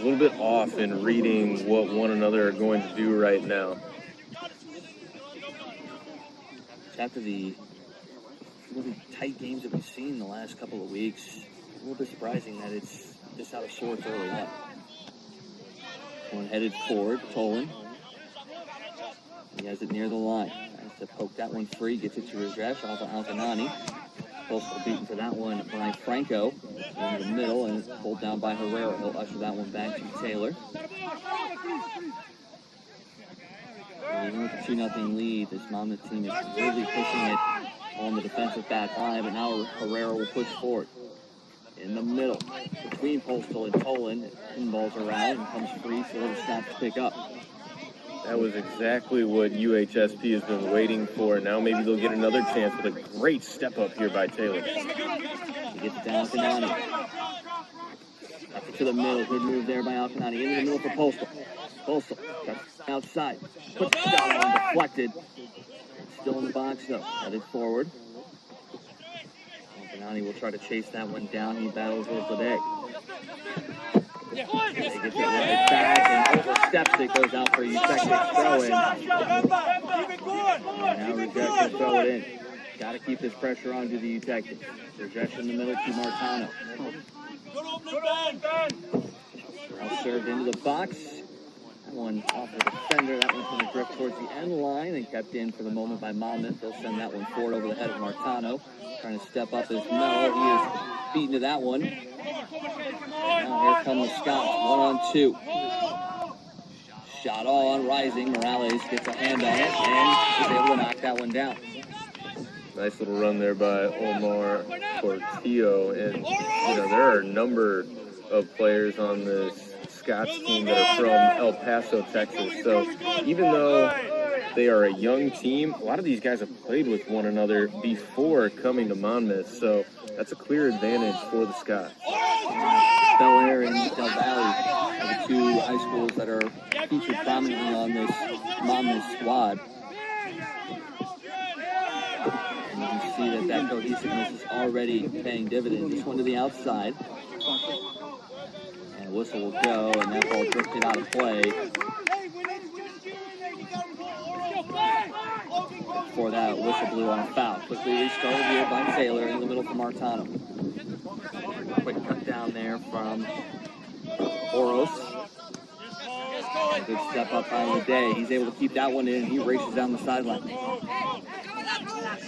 little bit off in reading what one another are going to do right now. After the really tight games that we've seen the last couple of weeks, a little bit surprising that it's just out of sorts early on. One headed forward, Tolan. He has it near the line. Has to poke that one free, gets it to Rajesh off of Alcanani. Postal beaten for that one by Franco in the middle and pulled down by Herrera. He'll usher that one back to Taylor. Even with a 2-0 lead, this Monmouth team is really pushing it on the defensive back line, but now Herrera will push forward. In the middle, between Postal and Tolan, pinballs around and comes free for the Scots to pick up. That was exactly what UHSP has been waiting for. Now maybe they'll get another chance with a great step up here by Taylor. He gets it down to Alcanani. Up to the middle, good move there by Alcanani. Into the middle for Postal. Postal cuts outside. Puts the shot on, deflected. Still in the box though, headed forward. Alcanani will try to chase that one down. He battles with Lede. He gets it right back and oversteps it, goes out for a Utechnics throw in. Now Rajesh will throw it in. Got to keep this pressure on to the Utechnics. Rajesh in the middle to Martano. Now served into the box. That one off the defender. That one's going to drift towards the end line and kept in for the moment by Monmouth. They'll send that one forward over the head of Martano. Trying to step up as Mello. He is beaten to that one. Now here come the Scots, 1-on-2. Shot on, rising. Morales gets a hand on it and is able to knock that one down. Nice little run there by Omar Portillo. And, you know, there are a number of players on this Scots team that are from El Paso, Texas. So even though they are a young team, a lot of these guys have played with one another before coming to Monmouth. So that's a clear advantage for the Scots. Bel Air and Del Valley are the two high schools that are featured prominently on this Monmouth squad. And you can see that cohesiveness is already paying dividends. This one to the outside. And whistle will go, and that ball drifted out of play. Before that, whistle blew on a foul. Quickly restarted here by Taylor in the middle for Martano. Quick cut down there from Oros. A good step up by Lede. He's able to keep that one in. He races down the sideline.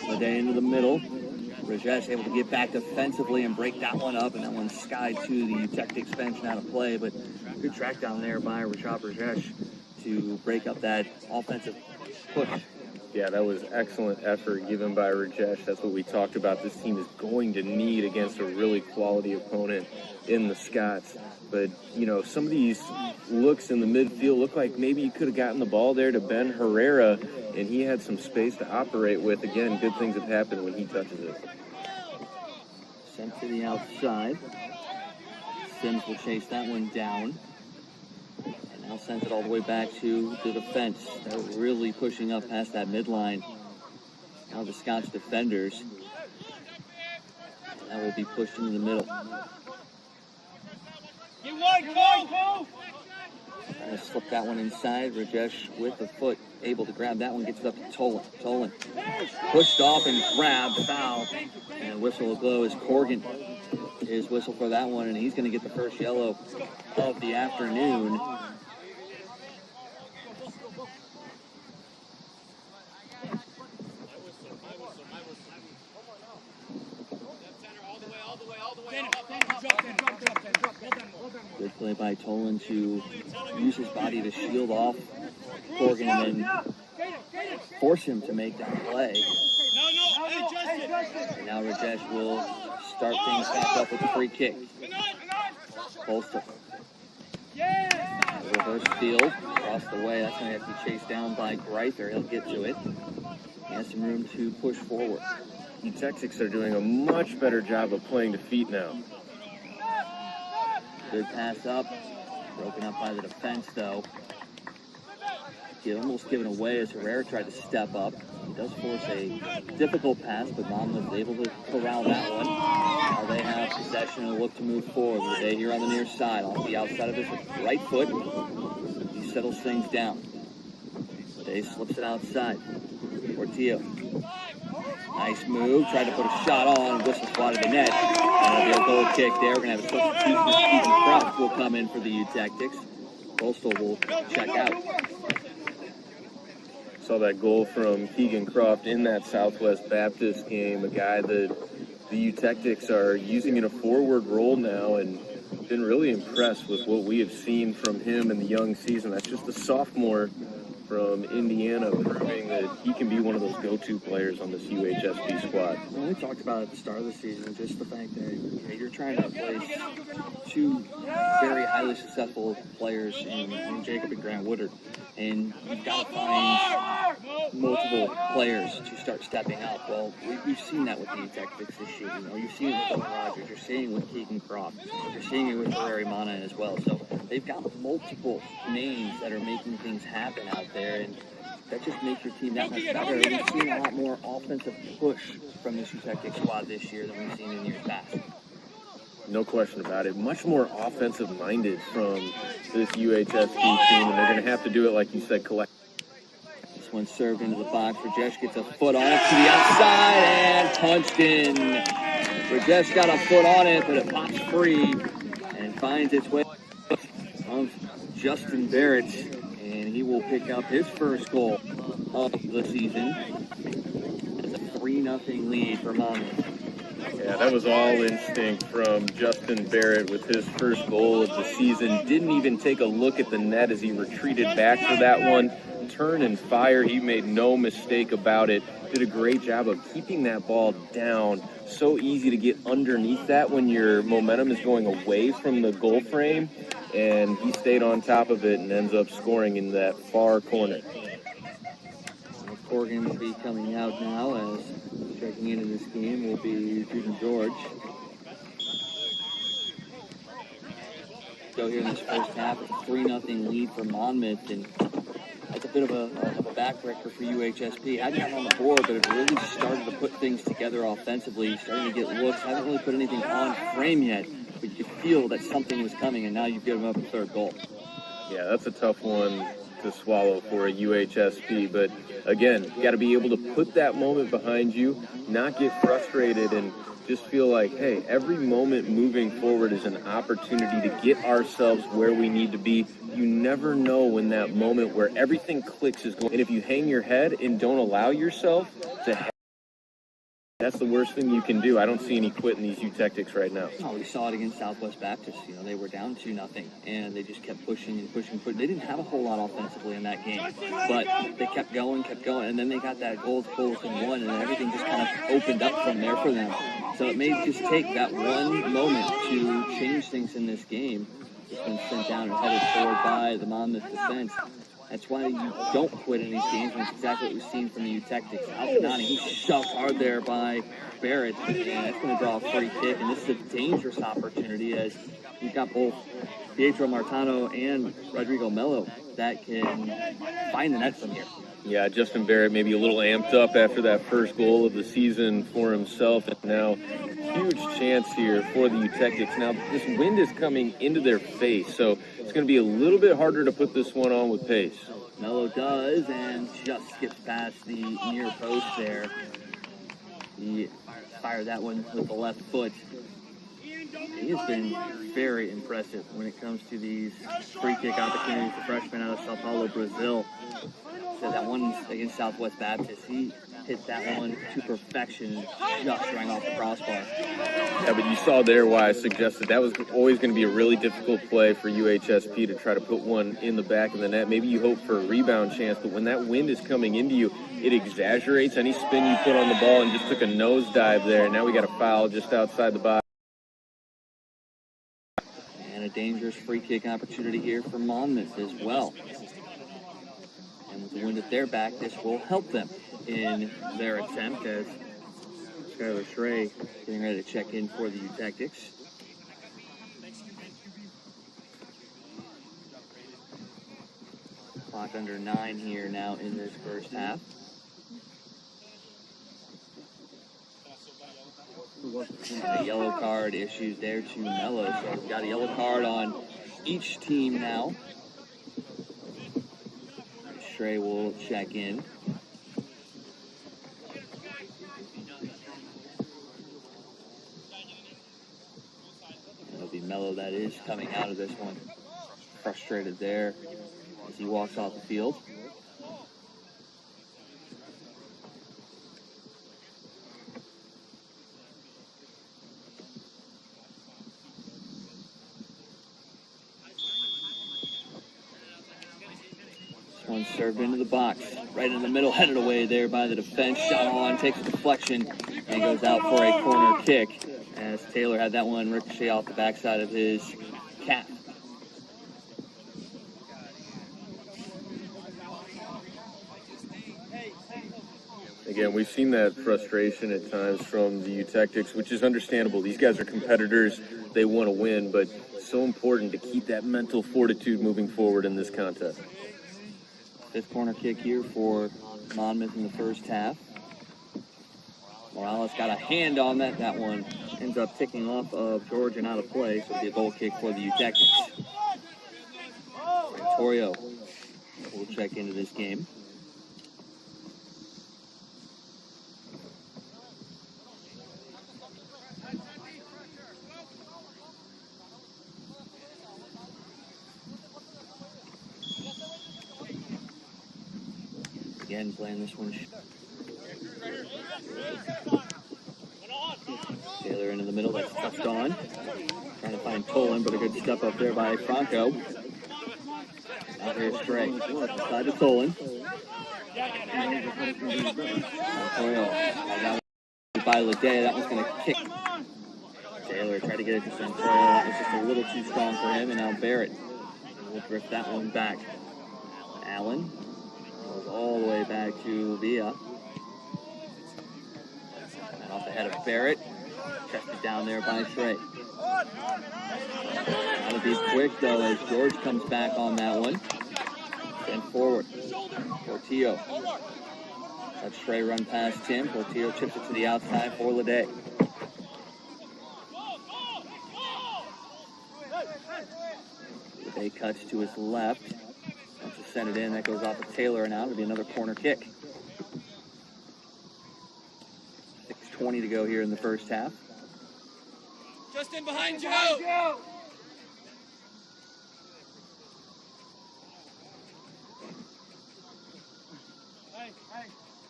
Lede into the middle. Rajesh able to get back defensively and break that one up, and that one skied to the Utechnics bench and out of play. But good track down there by Rashad Rajesh to break up that offensive push. Yeah, that was excellent effort given by Rajesh. That's what we talked about. This team is going to need against a really quality opponent in the Scots. But, you know, some of these looks in the midfield look like maybe you could have gotten the ball there to Ben Herrera, and he had some space to operate with. Again, good things have happened when he touches it. Sent to the outside. Sims will chase that one down. Now sends it all the way back to the defense. They're really pushing up past that midline. Now the Scots defenders. That will be pushed into the middle. Trying to slip that one inside. Rajesh with the foot, able to grab that one, gets it up to Tolan. Tolan pushed off and grabbed, foul. And whistle will blow as Corrigan is whistle for that one, and he's going to get the first yellow of the afternoon. Good play by Tolan to use his body to shield off Corrigan and then force him to make that play. And now Rajesh will start things back up with a free kick. Postal. Reverse field across the way. That's going to have to be chased down by Greither. He'll get to it. He has some room to push forward. The Utechnics are doing a much better job of playing to feet now. Good pass up. Broken up by the defense, though. Almost given away as Herrera tried to step up. He does force a difficult pass, but Monmouth is able to corral that one. Now they have possession and look to move forward. They here on the near side, off the outside of his right foot. He settles things down. Day slips it outside. Portillo. Nice move. Tried to put a shot on. Whistle swatted the net. And a goal kick there. We're going to have a substitution. Keegan Croft will come in for the U-Tactics. Coastal will check out. Saw that goal from Keegan Croft in that Southwest Baptist game, a guy that the U-Tactics are using in a forward role now, and been really impressed with what we have seen from him in the young season. That's just a sophomore from Indiana, proving that he can be one of those go-to players on this UHSP squad. Well, we talked about at the start of the season, just the fact that you're trying to replace two very highly successful players in Jacob and Grant Woodard, and you've got to find multiple players to start stepping up. Well, we've seen that with the U-Tactics this year. You've seen it with Owen Rogers, you're seeing it with Keegan Croft, you're seeing it with Harry Mana as well. So they've got multiple names that are making things happen out there, and that just makes your team that much better. We've seen a lot more offensive push from this U-Tactics squad this year than we've seen in years past. No question about it. Much more offensive-minded from this UHSP team, and they're going to have to do it, like you said, collectively. This one served into the box. Rajesh gets a foot on it to the outside and punched in. Rajesh got a foot on it, but it pops free and finds its way of Justin Barrett, and he will pick up his first goal of the season. It's a 3-0 lead for Monmouth. Yeah, that was all instinct from Justin Barrett with his first goal of the season. Didn't even take a look at the net as he retreated back for that one. Turn and fire, he made no mistake about it. Did a great job of keeping that ball down. So easy to get underneath that when your momentum is going away from the goal frame. And he stayed on top of it and ends up scoring in that far corner. Corrigan will be coming out now, as checking into this game will be Judah George. So here in this first half, it's a 3-0 lead for Monmouth, and that's a bit of a backbreaker for UHSP. Hadn't gotten on the board, but it really started to put things together offensively, starting to get looks. Haven't really put anything on frame yet, but you could feel that something was coming, and now you've given up a third goal. Yeah, that's a tough one to swallow for a UHSP, but again, you got to be able to put that moment behind you, not get frustrated, and just feel like, hey, every moment moving forward is an opportunity to get ourselves where we need to be. You never know when that moment where everything clicks is going. And if you hang your head and don't allow yourself to that's the worst thing you can do. I don't see any quit in these U-Tactics right now. Oh, we saw it against Southwest Baptist. They were down 2-0, and they just kept pushing and pushing. They didn't have a whole lot offensively in that game, but they kept going, and then they got that goal to pull within one, and everything just kind of opened up from there for them. So it may just take that one moment to change things in this game. It's been sent down and headed forward by the Monmouth defense. That's why you don't quit in these games, and it's exactly what we've seen from the U-Tactics. Alpanani, he's shoved hard there by Barrett, and that's going to draw a free kick, and this is a dangerous opportunity as you've got both Pietro Martano and Rodrigo Mello that can find the net from here. Yeah, Justin Barrett maybe a little amped up after that first goal of the season for himself, and now huge chance here for the U-Tactics. Now, this wind is coming into their face, so it's going to be a little bit harder to put this one on with pace. Mello does, and just gets past the near post there. He fired that one with the left foot. He has been very impressive when it comes to these free kick opportunities for freshmen out of Sao Paulo, Brazil. So that one against Southwest Baptist, he hit that one to perfection, just right off the crossbar. Yeah, but you saw there why I suggested that was always going to be a really difficult play for UHSP to try to put one in the back of the net. Maybe you hope for a rebound chance, but when that wind is coming into you, it exaggerates any spin you put on the ball, and just took a nosedive there. Now we got a foul just outside the box. And a dangerous free kick opportunity here for Monmouth as well. And with the wind at their back, this will help them in their attempt, as Skylar Schrey getting ready to check in for the U-Tactics. Clock under 9 here now in this first half. A yellow card issued there to Mello. So we've got a yellow card on each team now. Trey will check in. It'll be Mello that is coming out of this one. Frustrated there as he walks off the field. One served into the box, right in the middle, headed away there by the defense. Shot on, takes a deflection, and goes out for a corner kick as Taylor had that one ricochet off the backside of his cap. Again, we've seen that frustration at times from the Eutectics, which is understandable. These guys are competitors. They want to win, but it's so important to keep that mental fortitude moving forward in this contest. Fifth corner kick here for Monmouth in the first half. Morales got a hand on that. That one ends up ticking off of George and out of play, so it'll be a goal kick for the Eutectics. Victorio will check into this game. Again, playing this one. Taylor into the middle, that's touched on. Trying to find Tolan, but a good step up there by Franco. Out here straight. Side to Tolan. By Leday, that one's going to kick. Taylor tried to get it to Santorio. That was just a little too strong for him, and now Barrett will drift that one back. Allen goes all the way back to Villa. And off the head of Barrett. Chested down there by Shrey. Gotta be quick though as George comes back on that one. And forward. Portillo. Let Shrey run past him. Portillo chips it to the outside for Leday. Leday cuts to his left. Wants to send it in. That goes off of Taylor and out. It'll be another corner kick. 6:20 to go here in the first half. Justin, behind you! Hey,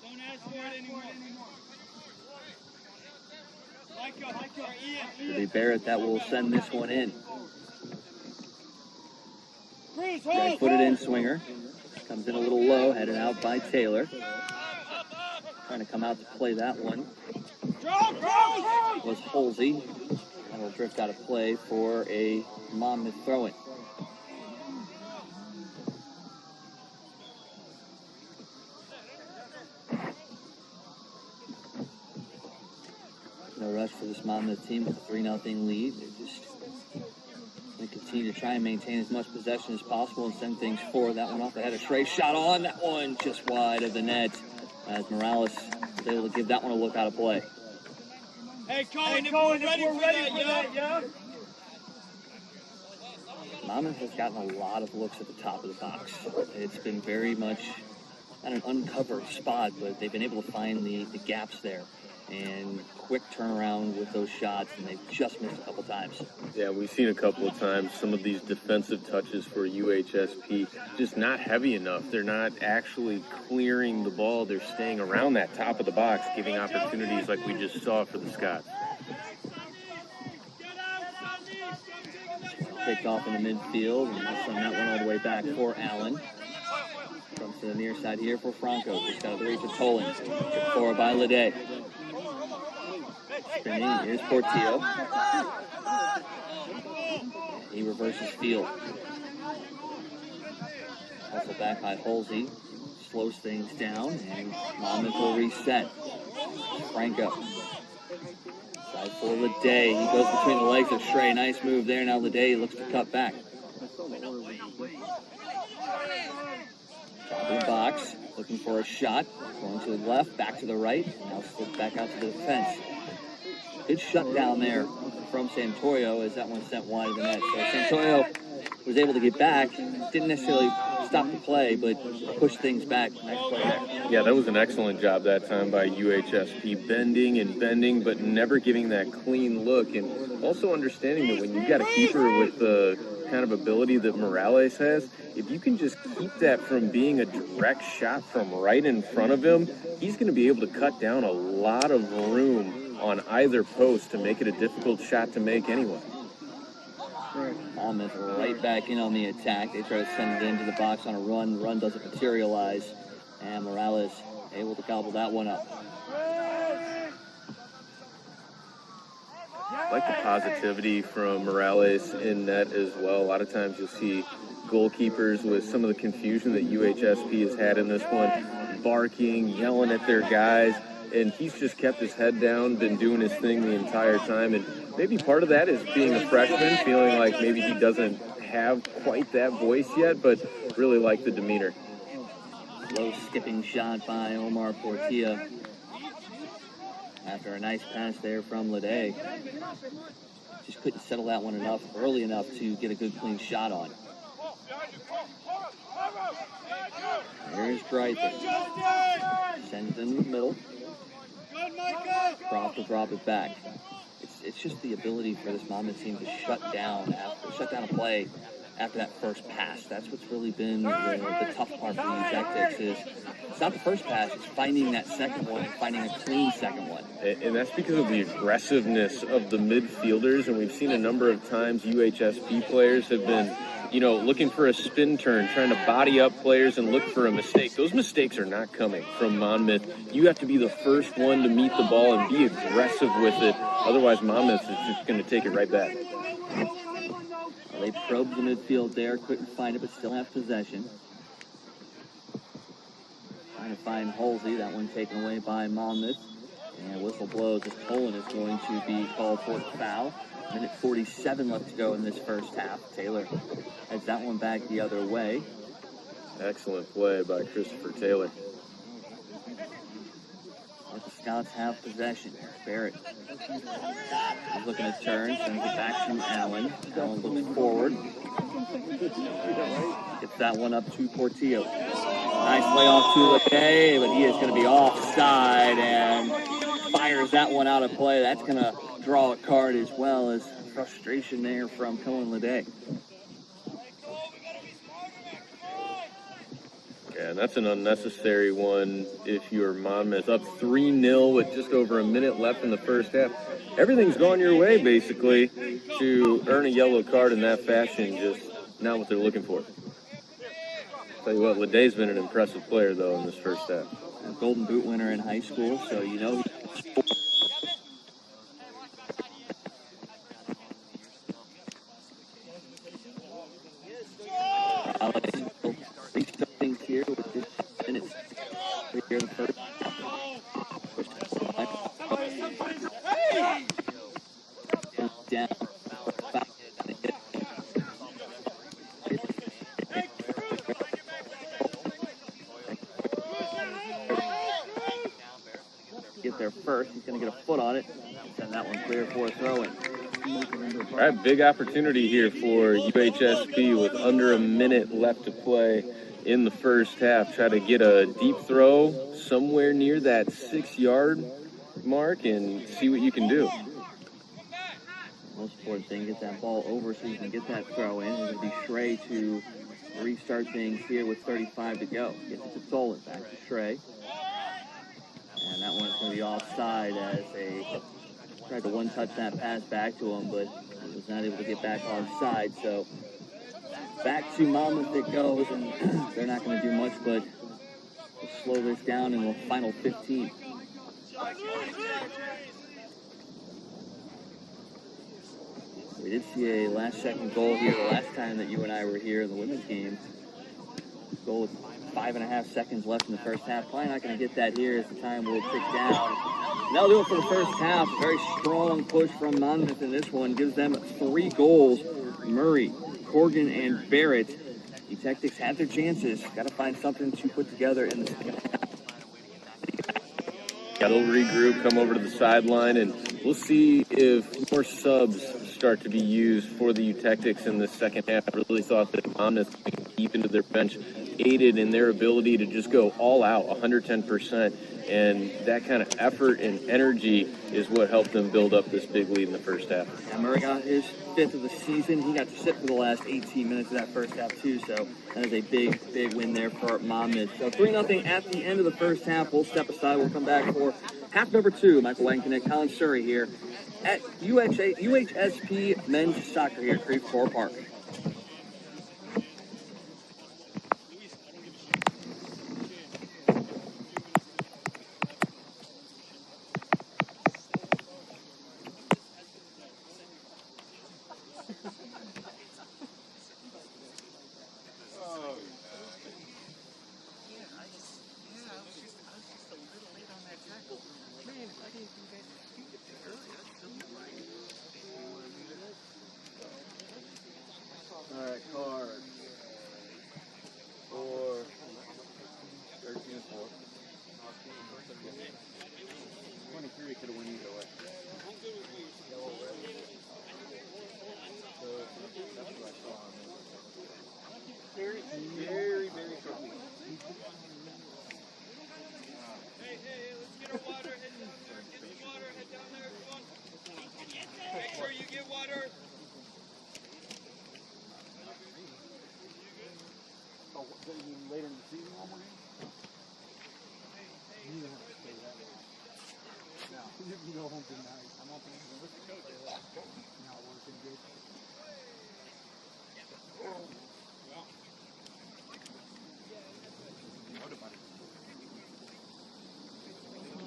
don't ask for it anymore. It'll be Barrett that will send this one in. Right-footed in swinger. Comes in a little low, headed out by Taylor. Trying to come out to play that one. Was Holsey. That'll drift out of play for a Monmouth throw-in. No rush for this Monmouth team with a 3-0 lead. They're just going to continue to try and maintain as much possession as possible and send things forward. That one off the head of Shrey. Shot on. That one just wide of the net as Morales was able to give that one a look out of play. Hey, Colin, if we're ready for that, yeah? Monmouth has gotten a lot of looks at the top of the box. It's been very much not an uncovered spot, but they've been able to find the gaps there. And quick turnaround with those shots, and they've just missed a couple times. Yeah, we've seen a couple of times some of these defensive touches for UHSP just not heavy enough. They're not actually clearing the ball. They're staying around that top of the box, giving opportunities like we just saw for the Scots. Picked off in the midfield, and they'll send that one all the way back for Allen. Comes to the near side here for Franco. Just got the reach of Tolan. Tipped forward by Leday. Spinning, here's Portillo. He reverses field. Also back by Holsey. Slows things down, and Monmouth will reset. Franco. Side for Leday. He goes between the legs of Shrey. Nice move there. Now Leday looks to cut back. Top of the box. Looking for a shot. Going to the left, back to the right. Now slips back out to the defense. Good shutdown there from Santoyo as that one sent wide of the net. So Santoyo was able to get back, didn't necessarily stop the play, but pushed things back. Nice play there. Yeah, that was an excellent job that time by UHSP, bending, but never giving that clean look, and also understanding that when you've got a keeper with the kind of ability that Morales has, if you can just keep that from being a direct shot from right in front of him, he's going to be able to cut down a lot of room on either post to make it a difficult shot to make anyway. Monmouth right back in on the attack. They try to send it into the box on a run. The run doesn't materialize, and Morales able to gobble that one up. I like the positivity from Morales in net as well. A lot of times you'll see goalkeepers with some of the confusion that UHSP has had in this one, barking, yelling at their guys, and he's just kept his head down, been doing his thing the entire time, and maybe part of that is being a freshman, feeling like maybe he doesn't have quite that voice yet, but really like the demeanor. Low skipping shot by Omar Portilla after a nice pass there from Lede. Just couldn't settle that one early enough to get a good clean shot on. There's Greither. Sends it in the middle. Croft will drop it back. It's just the ability for this Monmouth team to shut down a play after that first pass. That's what's really been the tough part for these tactics is it's not the first pass, it's finding that second one and finding a clean second one. And that's because of the aggressiveness of the midfielders, and we've seen a number of times UHSP players have been, looking for a spin turn, trying to body up players and look for a mistake. Those mistakes are not coming from Monmouth. You have to be the first one to meet the ball and be aggressive with it. Otherwise, Monmouth is just going to take it right back. They probed the midfield there, couldn't find it, but still have possession. Trying to find Halsey, that one taken away by Monmouth. And whistle blows as Poland is going to be called for the foul. Minute 47 left to go in this first half. Taylor heads that one back the other way. Excellent play by Christopher Taylor. Let the Scouts have possession. Barrett is looking to turn, sends it back to Allen. Allen looks forward. Gets that one up to Portillo. Nice layoff to Lede, but he is going to be offside and fires that one out of play. That's going to draw a card as well as frustration there from Cohen Lede. Yeah, and that's an unnecessary one if you're Monmouth. Up 3-0 with just over a minute left in the first half. Everything's gone your way, basically, to earn a yellow card in that fashion. Just not what they're looking for. Tell you what, Lede's been an impressive player, though, in this first half. A Golden Boot winner in high school, so you know things here with just minutes here in the first. Down. Get there first. He's going to get a foot on it. Send that one clear for a throw-in. All right, big opportunity here for UHSP with under a minute left to play in the first half. Try to get a deep throw somewhere near that 6-yard mark and see what you can do. Most important thing, get that ball over so you can get that throw in. It's going to be Schrey to restart things here with 35 to go. Gets it to Solon, back to Schrey. And that one's going to be offside as they tried to one-touch that pass back to him, but he was not able to get back onside. So back to Monmouth it goes, and they're not going to do much but slow this down in the final 15. We did see a last-second goal here the last time that you and I were here in the women's game. Goal with 5.5 seconds left in the first half. Probably not going to get that here as the time will tick down. And that'll do it for the first half. Very strong push from Monmouth in this one. Gives them 3 goals. Murray, Corgan, and Barrett. The Tactics had their chances. Got to find something to put together in the second half. They'll regroup, come over to the sideline, and we'll see if more subs start to be used for the Eutectics in the second half. I really thought that Monmouth coming deep into their bench aided in their ability to just go all out, 110%. And that kind of effort and energy is what helped them build up this big lead in the first half. Yeah, Murray got his 5th of the season. He got to sit for the last 18 minutes of that first half, too. So that is a big, big win there for Monmouth. So 3-0 at the end of the first half. We'll step aside. We'll come back for half number 2. Michael Langton and Colin Surrey here at UHSP men's soccer here at Shreveport Park. All right, card. 4, 13, 4. 23 could have won either way. So that's what I saw on there. Very short. Hey, let's get our water. Get some water. Head down there, everyone. Make sure you get water. Oh, so you mean later in the season, one more game? You don't have to stay that way. No, you can go home tonight. I'm not going to listen to it. Now working good.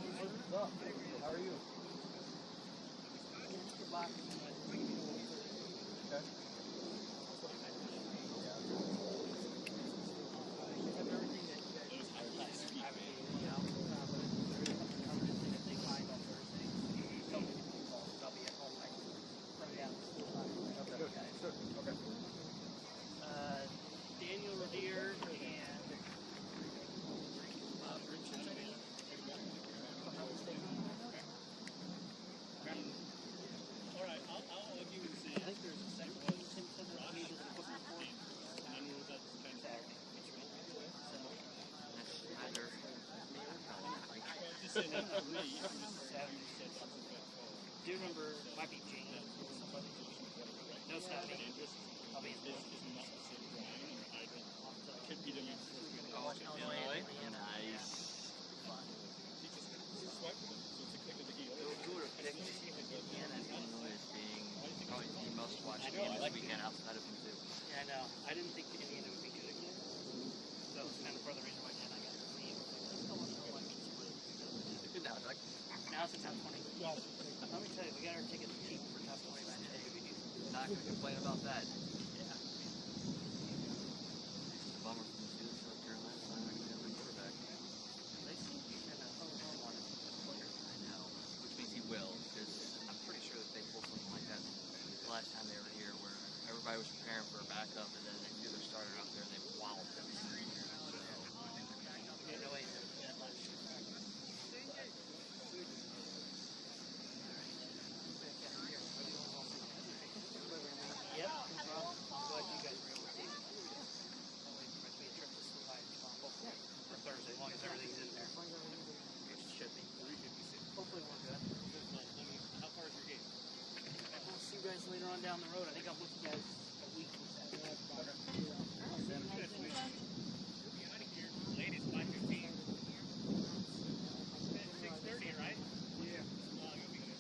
What's up? How are you? Okay. Daniel Revere and Richard. All right, I'll give you the same. I think there's a second one. Tim said that he needed to put before. And then was that the same thing? Just say that for me. Saturday said something. Do you remember? Might be Gene or somebody. No, it's not me. Probably his boy. Could be the next Illinois. Nice. Who would have picked Indiana and Illinois as being probably the most watched game this weekend outside of Mizzou? Yeah, I know. I didn't think that Indiana would be good again. So it's kind of part of the reason why I got to leave. Good now, Doug. Now it's in top 20. Let me tell you, we got our tickets cheap for top 20 match day. Not going to complain about that. Yeah. Bummer from Mizzou, South Carolina, not going to have a quarterback. They seem to be kind of home on it. I know, which means he will, because I'm pretty sure that they pulled something like that the last time they were here, where everybody was preparing for a backup, and then they threw their starter out there, and they walloped them. Yeah, no way. Yeah, last year. Yep. I'm glad you guys were able to see it. Hopefully it be a trip to Slovakia tomorrow. For Thursday, as long as everything's in there. Which it should be. Hopefully we're good. How far is your game? I'll see you guys later on down the road. I think I'm with you guys a week. Ladies, 5:15. 6:30, right? Yeah. You'll be good.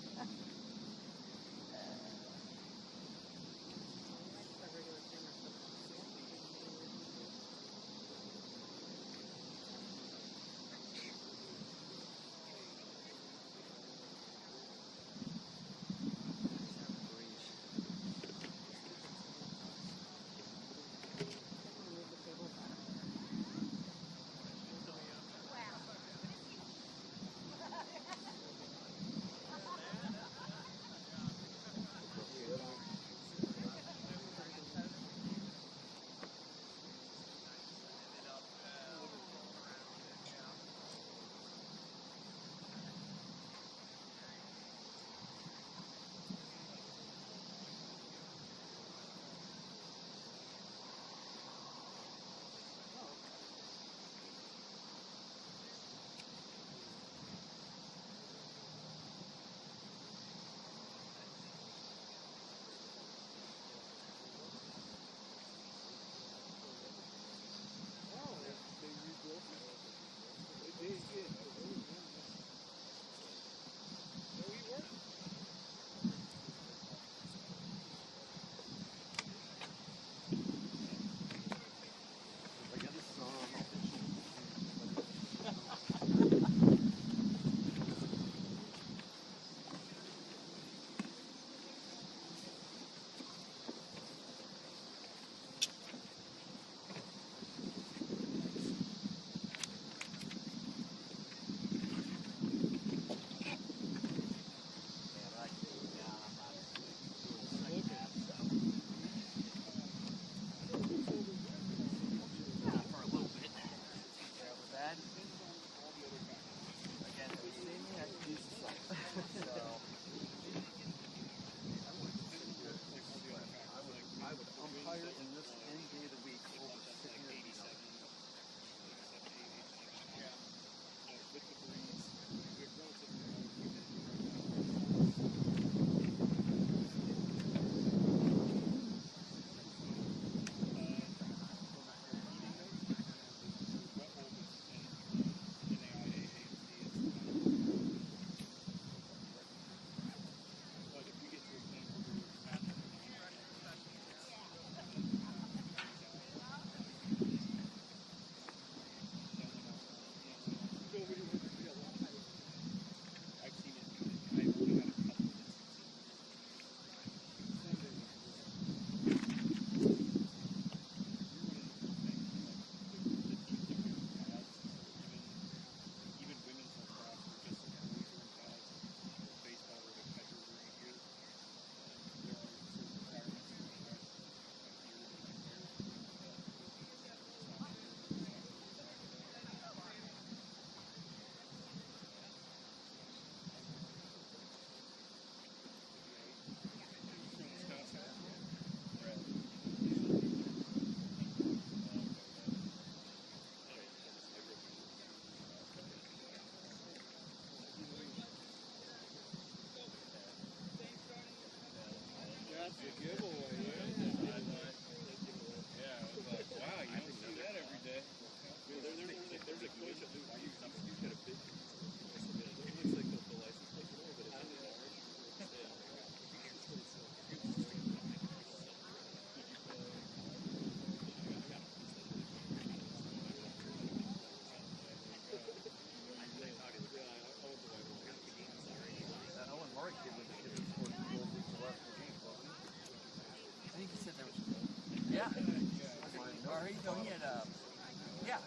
sorry. No, he had yeah.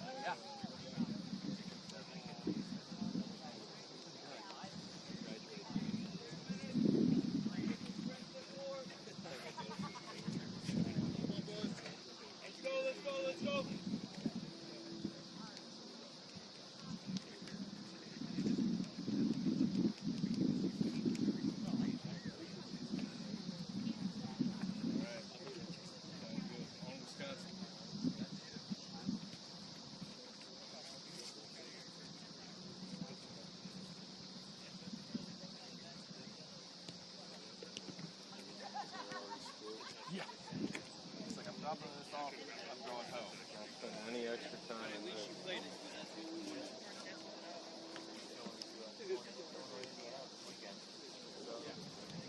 Let's go. It's like I'm dropping this off. I'm going home. Not spending any extra time.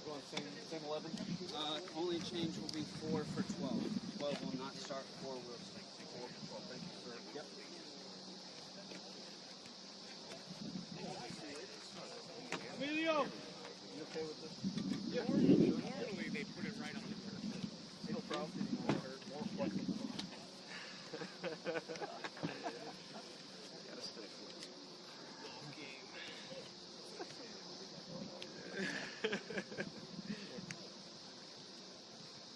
Going same 11? Only change will be 4 for 12. 12 will not start, 4 will start. 4 for 12. Thank you, sir. Yep. Emilio! You okay with this? Normally they put it right on the turf. No problem. More flexible. Gotta stay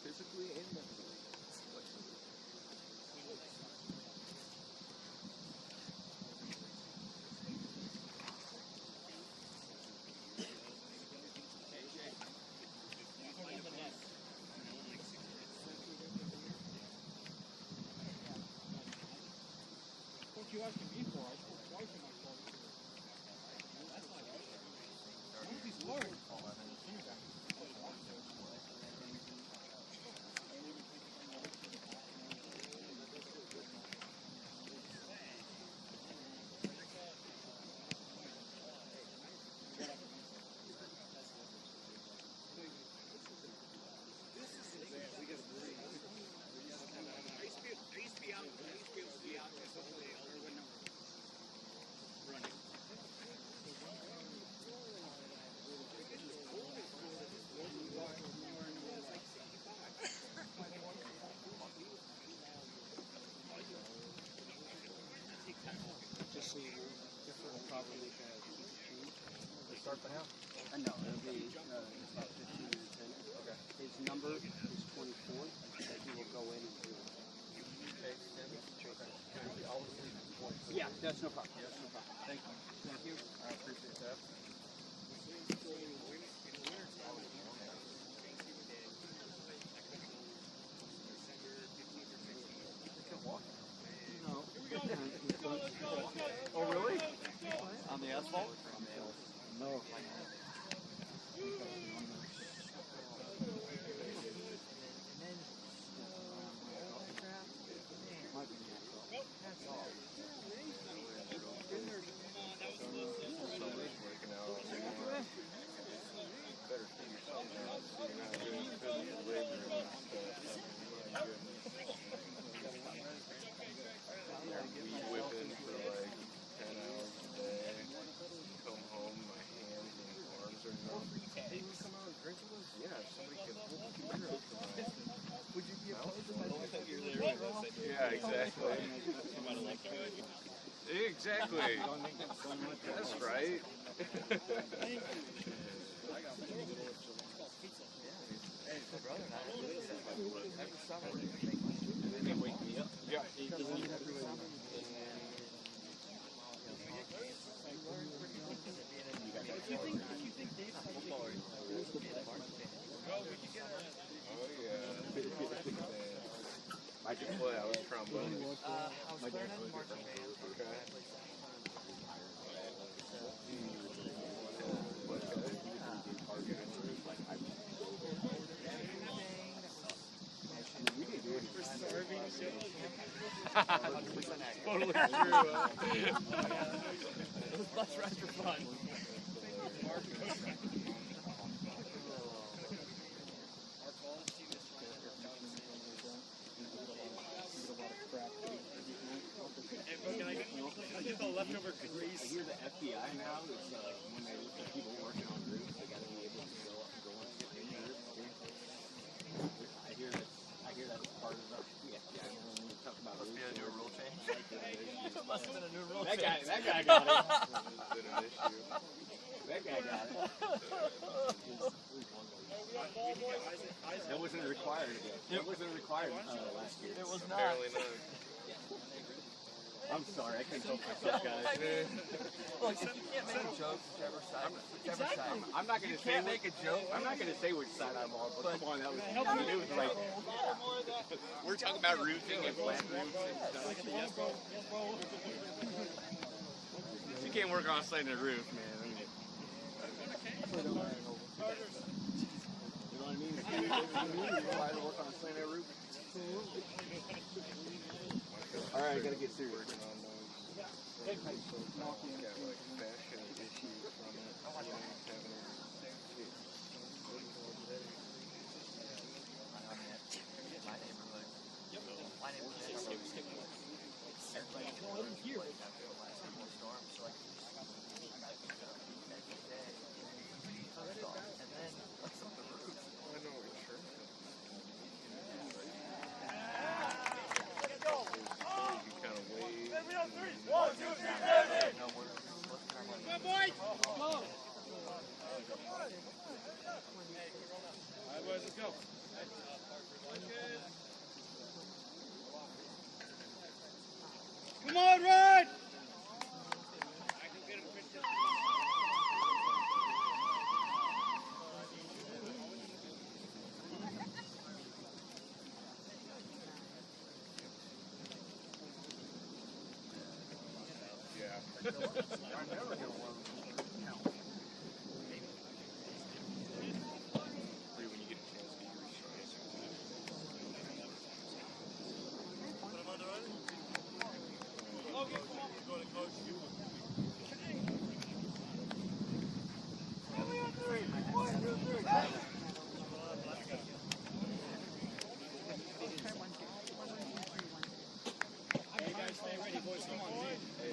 physically and mentally. What you asking me for? I spoke twice in my call. Don't be scoring. Just so you know, different probably They start the half? no, it'll be about 15 minutes in. Okay. His number is 24, so he will go in and do it. Okay. I'll leave the point. Yeah, that's no problem. That's no problem. Thank you. Thank you. I appreciate that. No. Oh, really? On the asphalt? No. Somebody's working out on the line. Better feed yourself now so you're not doing physical labor and stuff. We whip in for like 10 hours a day. Come home, my hands and arms are numb. Come out and drink with us? Yeah, if somebody can hold the beer up to my Would you be opposed if I took you? Yeah, exactly. Exactly. That's right. Yeah. Oh yeah. I can play. I was trombone. I was playing in marching band. Okay. Totally true. Those bus rides are fun. Can I get the leftover grease? I hear the FBI now is when they look at people working on roofs, they got to be able to go and sit in roofs. I hear that's part of the FBI when we talk about Must have been a new rule. That guy got it. That guy got it. That wasn't required. That wasn't required last year. It was not. Apparently not. I'm sorry, I couldn't help myself, guys. Look, if you can't make a joke, whichever side. I'm not gonna say Can't make a joke. I'm not gonna say which side I'm on, but come on, that was it was like we're talking about roofing and flat roofs and stuff. You can't work on sliding a roof, man. I mean, you know what I mean? You try to work on sliding a roof. All right, I gotta get serious. Working on those. Got like fashion issues from it. My neighborhood. Everybody here. After the last couple of storms, so like every day, and then like some of the roofs. I know insurance companies. You kind of wait. No, we're looking our money. Let's go. Come on, Red! Yeah. I'm never gonna want Free when you get a chance to use insurance.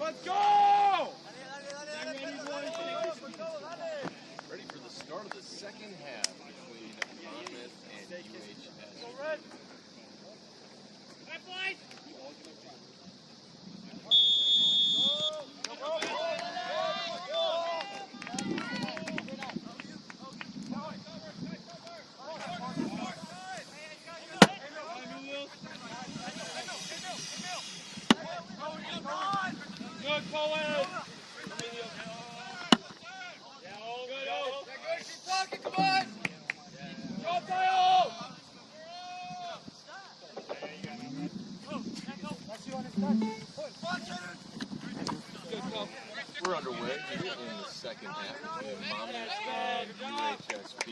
Let's go! Ready for the start of the second half between Monmouth and UHSP. Good, Cohen! Yeah, all good, all good. Keep talking, come on! Go, Kyle! We're underway here in the second half between Monmouth and UHSP.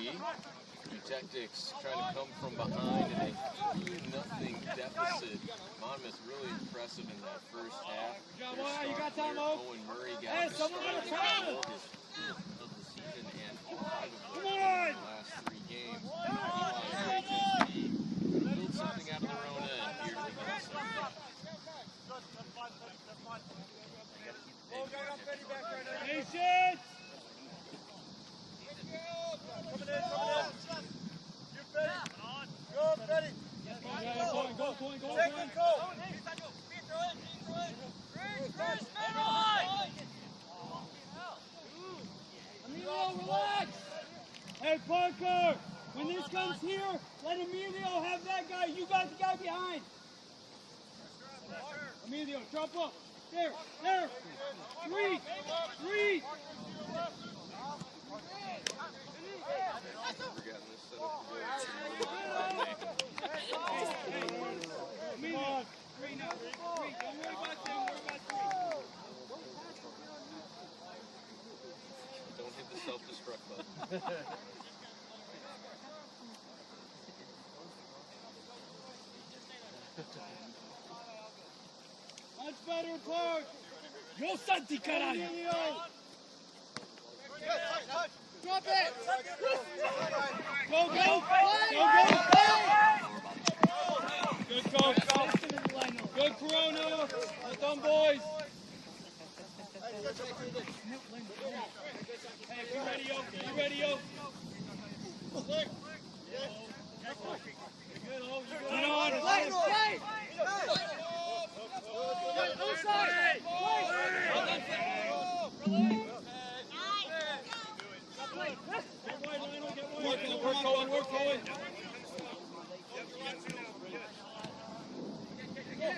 The Tactics trying to come from behind in a 2-0 deficit. Monmouth really impressive in that first half. You got time, Owen Murray got Hey, the someone start on the crowd! his 5th of the season and 5 of Come the on! last 3 games. Meanwhile, UHSP built something out of their own end here to begin the second half. Patience! Emilio, relax! Hey, Parker, when this comes here, let Emilio have that guy. You got the guy behind. Emilio, drop up. There. Three. Forgotten this setup. Emilio, three now. Three. Don't worry about them. Worry about three. Don't hit the self-destruct button. Much better, Park. Yo, Santi, caray. Drop it. Go. Good coach. Good Corona. Well done, boys. Hey, you ready, yo? Look. Good, oh, you're good. Play. Outside.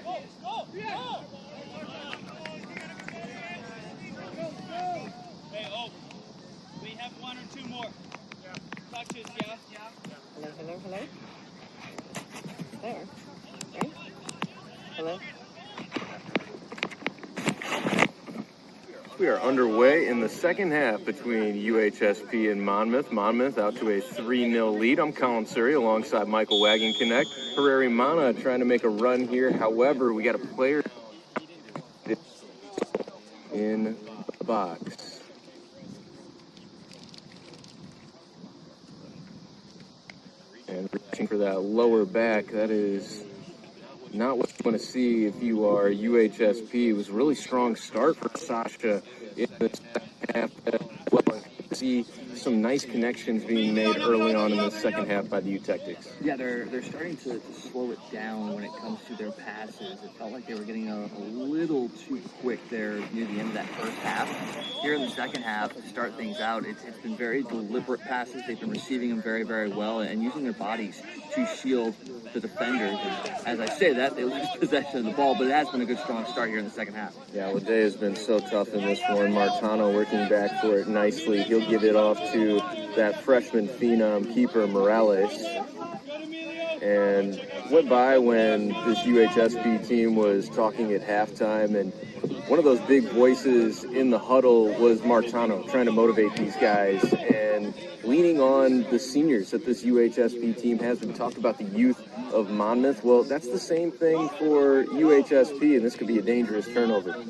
Hey, oh, we have one or two more. Touches, yeah? Hello, hello, hello. There. Right? Hello. We are underway in the second half between UHSP and Monmouth. Monmouth out to a 3-0 lead. I'm Colin Surrey alongside Michael Wagon-Connect. Harari Mana trying to make a run here. However, we got a player in the box. And reaching for that lower back, that is not what you want to see if you are UHSP. It was a really strong start for Sasha in the second half. Well, see some nice connections being made early on in the second half by the U-Tactics. Yeah, they're starting to slow it down when it comes to their passes. It felt like they were getting a little too quick there near the end of that first half. Here in the second half, to start things out, it's been very deliberate passes. They've been receiving them very, very well and using their bodies to shield the defenders. And as I say that, they lose possession of the ball, but it has been a good, strong start here in the second half. Yeah, Lede has been so tough in this one. Martano working back for it nicely. He'll give it off to that freshman phenom keeper, Morales. And went by when this UHSP team was talking at halftime, and one of those big voices in the huddle was Martano, trying to motivate these guys and leaning on the seniors that this UHSP team has. We talked about the youth of Monmouth. Well, that's the same thing for UHSP, and this could be a dangerous turnover.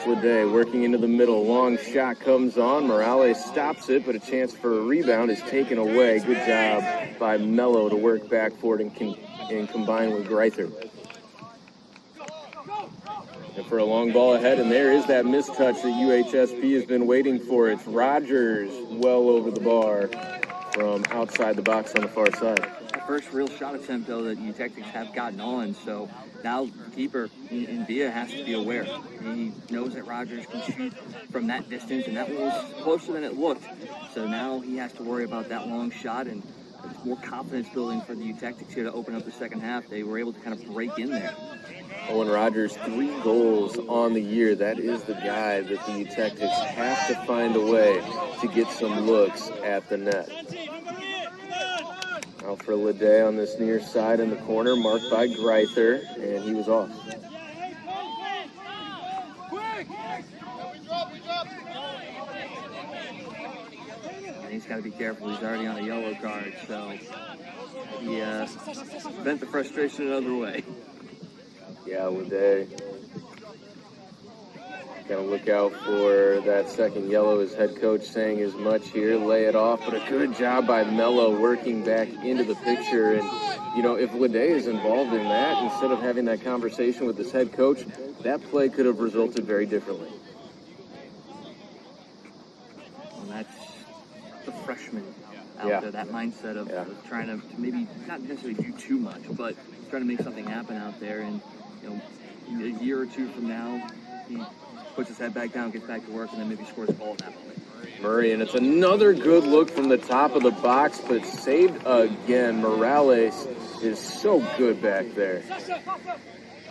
Lede working into the middle. Long shot comes on. Morales stops it, but a chance for a rebound is taken away. Good job by Mello to work back for it and combine with Greither. And for a long ball ahead, and there is that mistouch that UHSP has been waiting for. It's Rogers well over the bar from outside the box on the far side. The first real shot attempt, though, that U-Tactics have gotten on, so now the keeper in Villa has to be aware. He knows that Rogers can shoot from that distance, and that one was closer than it looked. So now he has to worry about that long shot, and it's more confidence building for the U-Tactics here to open up the second half. They were able to kind of break in there. Owen Rogers, 3 goals on the year. That is the guy that the U-Tactics have to find a way to get some looks at the net. Out for Lede on this near side in the corner, marked by Greither, and he was off. And he's got to be careful. He's already on a yellow card, so he vent the frustration another way. Yeah, Lede. Got to look out for that second yellow. His head coach saying as much here. Lay it off, but a good job by Mello working back into the picture. And, you know, if Lede is involved in that, instead of having that conversation with his head coach, that play could have resulted very differently. And that's the freshman out there, that mindset of trying to maybe not necessarily do too much, but trying to make something happen out there. And, you know, a year or two from now, he puts his head back down, gets back to work, and then maybe scores a goal at that moment. Murray, and it's another good look from the top of the box, but saved again. Morales is so good back there.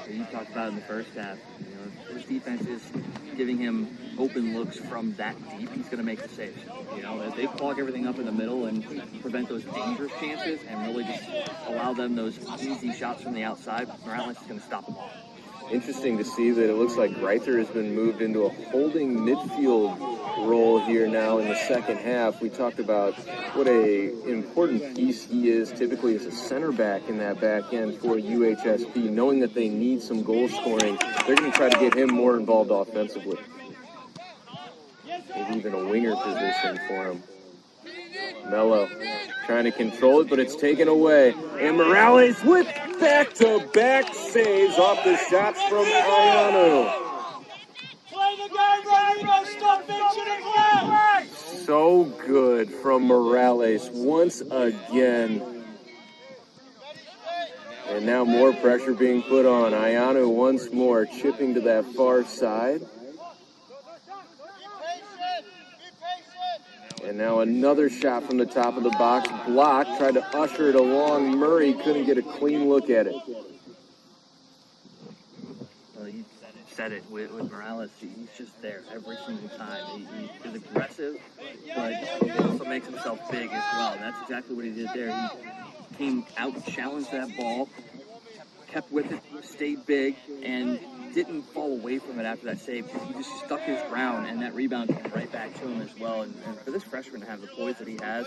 You talked about it in the first half. You know, his defense is giving him open looks from that deep. He's going to make the saves. You know, if they clog everything up in the middle and prevent those dangerous chances and really just allow them those easy shots from the outside, Morales is going to stop them all. Interesting to see that it looks like Greither has been moved into a holding midfield role here now in the second half. We talked about what a important piece he is typically as a center back in that back end for UHSP. Knowing that they need some goal scoring, they're going to try to get him more involved offensively. Maybe even a winger position for him. Mello trying to control it, but it's taken away. And Morales with back-to-back saves off the shots from Ayanu. Play the game, Rodrigo. Stop bitching and play. So good from Morales once again. And now more pressure being put on. Ayanu once more chipping to that far side. And now another shot from the top of the box. Blocked, tried to usher it along. Murray couldn't get a clean look at it. said it with Morales. He's just there every single time. He is aggressive, but he also makes himself big as well. And that's exactly what he did there. He came out, challenged that ball, kept with it, stayed big, and didn't fall away from it after that save because he just stuck his ground, and that rebound came right back to him as well. And for this freshman to have the poise that he has,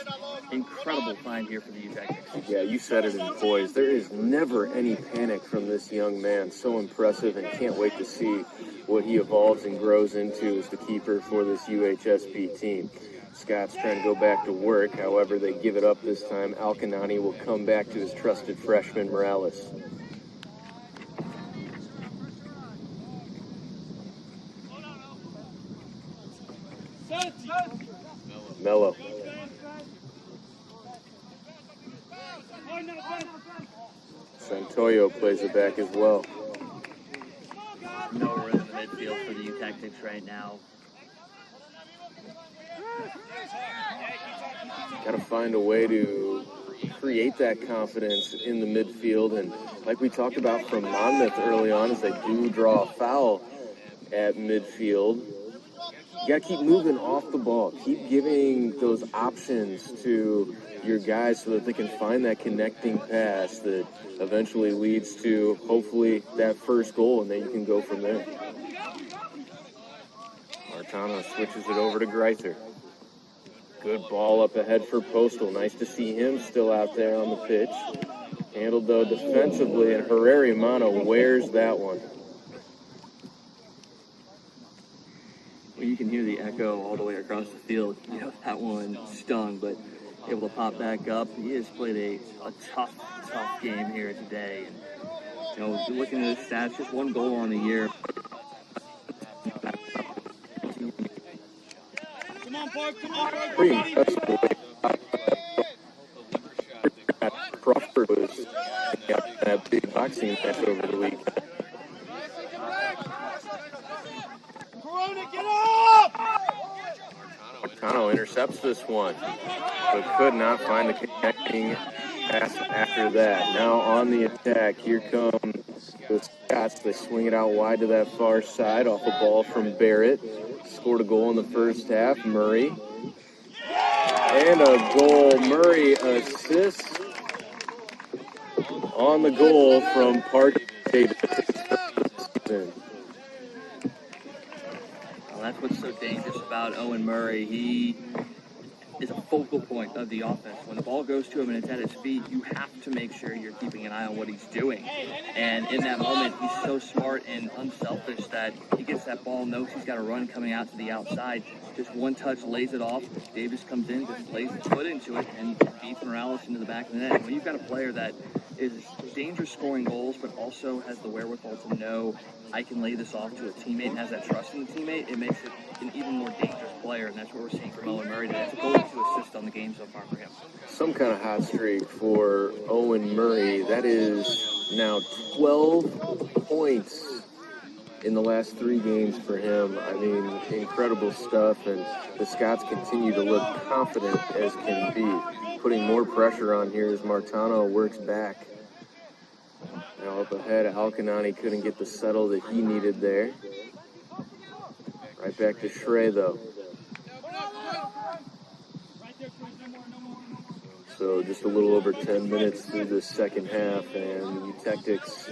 incredible find here for the UTech. Yeah, you said it in poise. There is never any panic from this young man. So impressive, and can't wait to see what he evolves and grows into as the keeper for this UHSP team. Scott's trying to go back to work. However, they give it up this time. Alkanani will come back to his trusted freshman, Morales. Mello. Santoyo plays it back as well. No room in the midfield for the UTech right now. Got to find a way to create that confidence in the midfield. And like we talked about from Monmouth early on, as they do draw a foul at midfield, you got to keep moving off the ball. Keep giving those options to your guys so that they can find that connecting pass that eventually leads to, hopefully, that first goal, and then you can go from there. Martano switches it over to Greither. Good ball up ahead for Postal. Nice to see him still out there on the pitch. Handled, though, defensively, and Herrera Mano wears that one. Well, you can hear the echo all the way across the field. You know, that one stung, but able to pop back up. He has played a tough game here today. And, you know, looking at his stats, just one goal on the year. Come on, Park. Come on, Park. Pretty impressive. Crawford was that big boxing match over the week. Corona, get up! Martano intercepts this one, but could not find the connecting pass after that. Now on the attack, here come the Scots. They swing it out wide to that far side off a ball from Barrett. Scored a goal in the first half, Murray. And a goal, Murray assists on the goal from Parker Davis. Well, that's what's so dangerous about Owen Murray. He is a focal point of the offense. When the ball goes to him and it's at his feet, you have to make sure you're keeping an eye on what he's doing. And in that moment, he's so smart and unselfish that he gets that ball, knows he's got a run coming out to the outside. Just one touch, lays it off. Davis comes in, just lays his foot into it, and beats Morales into the back of the net. When you've got a player that is dangerous scoring goals, but also has the wherewithal to know I can lay this off to a teammate and has that trust in the teammate, it makes it an even more dangerous player, and that's what we're seeing from Owen Murray today. It's a goal to assist on the game so far for him. Some kind of hot streak for Owen Murray. That is now 12 points in the last 3 games for him. I mean, incredible stuff, and the Scots continue to look confident as can be. Putting more pressure on here as Martano works back. Now up ahead, Alkanani couldn't get the settle that he needed there. Right back to Schrey, though. So just a little over 10 minutes through the second half, and the Tactics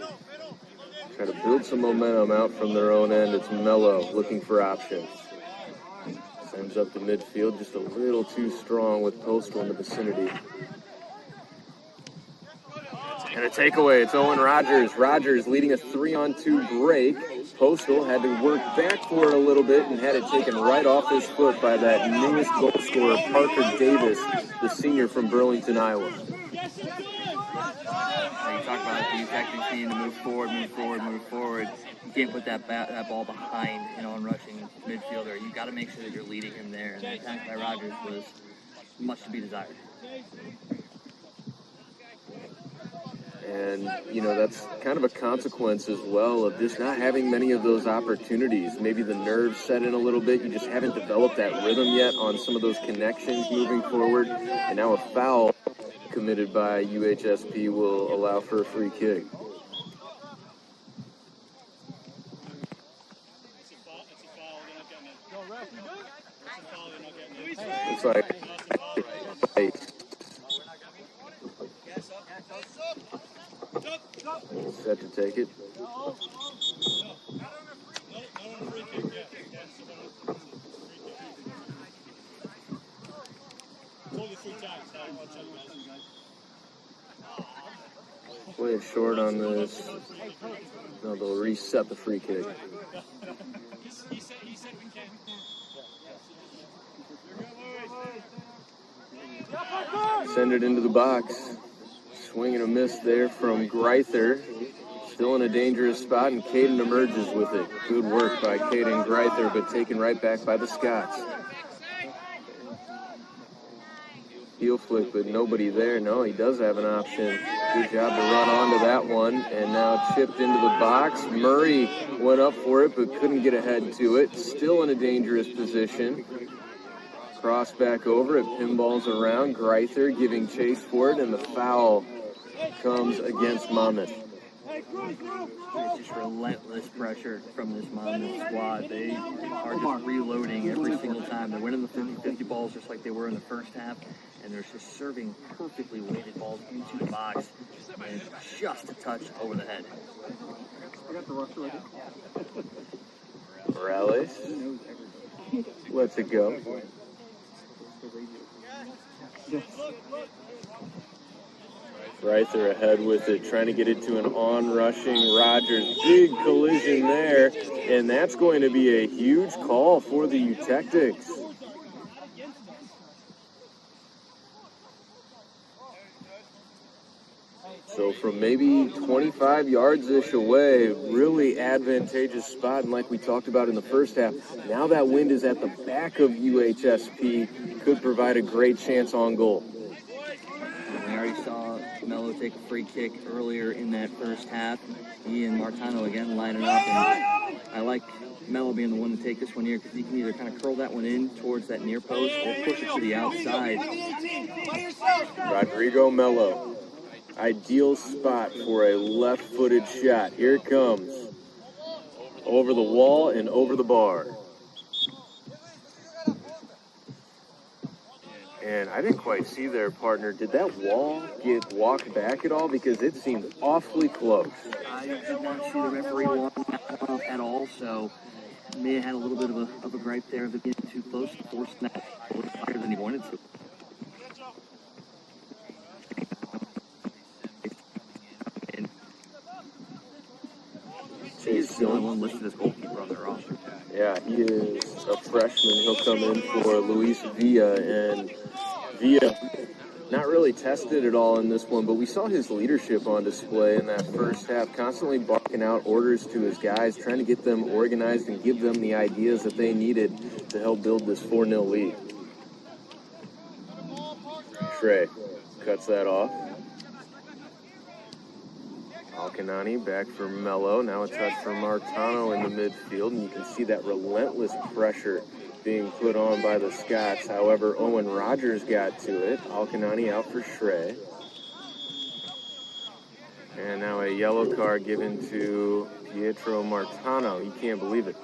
try to build some momentum out from their own end. It's Mello looking for options. Sends up the midfield, just a little too strong with Postal in the vicinity. And a takeaway, it's Owen Rogers. Rogers leading a 3-on-2 break. Postal had to work back for it a little bit and had it taken right off his foot by that newest goal scorer, Parker Davis, the senior from Burlington, Iowa. You talk about the UTech team to move forward. You can't put that ball behind an on-rushing midfielder. You got to make sure that you're leading him there. And the attack by Rogers was much to be desired. And, you know, that's kind of a consequence as well of just not having many of those opportunities. Maybe the nerves set in a little bit. You just haven't developed that rhythm yet on some of those connections moving forward. And now a foul committed by UHSP will allow for a free kick. looks like set to take it. Play it short on this. No, they'll reset the free kick. He said we can. Send it into the box. Swing and a miss there from Greither. Still in a dangerous spot, and Caden emerges with it. Good work by Caden Greither, but taken right back by the Scots. Heel flick, but nobody there. No, he does have an option. Good job to run onto that one, and now chipped into the box. Murray went up for it, but couldn't get ahead to it. Still in a dangerous position. Cross back over, it pinballs around. Greither giving chase for it, and the foul comes against Monmouth. It's just relentless pressure from this Monmouth squad. They are just reloading every single time. They're winning the 50-50 balls just like they were in the first half, and they're just serving perfectly weighted balls into the box, and just a touch over the head. Morales lets it go. Greither ahead with it, trying to get it to an on-rushing Rogers. Big collision there, and that's going to be a huge call for the Eutectics. So from maybe 25 yards-ish away, really advantageous spot, and like we talked about in the first half, now that wind is at the back of UHSP, could provide a great chance on goal. We already saw Mello take a free kick earlier in that first half. He and Martano again lining up, and I like Mello being the one to take this one here because he can either kind of curl that one in towards that near post or push it to the outside. Rodrigo Mello, ideal spot for a left-footed shot. Here it comes. Over the wall and over the bar. And I didn't quite see their partner. Did that wall get walked back at all? Because it seemed awfully close. I did not see the referee walking that one at all, so may have had a little bit of a gripe there of it getting too close to force that a little higher than he wanted to. And he's the only one listed as goalkeeper on their roster. Yeah, he is a freshman. He'll come in for Luis Villa, and Villa not really tested at all in this one, but we saw his leadership on display in that first half, constantly barking out orders to his guys, trying to get them organized and give them the ideas that they needed to help build this 4-0 lead. Trey cuts that off. Alcanani back for Mello. Now a touch for Martano in the midfield, and you can see that relentless pressure being put on by the Scots. However, Owen Rogers got to it. Alcanani out for Shrey. And now a yellow card given to Pietro Martano. You can't believe it.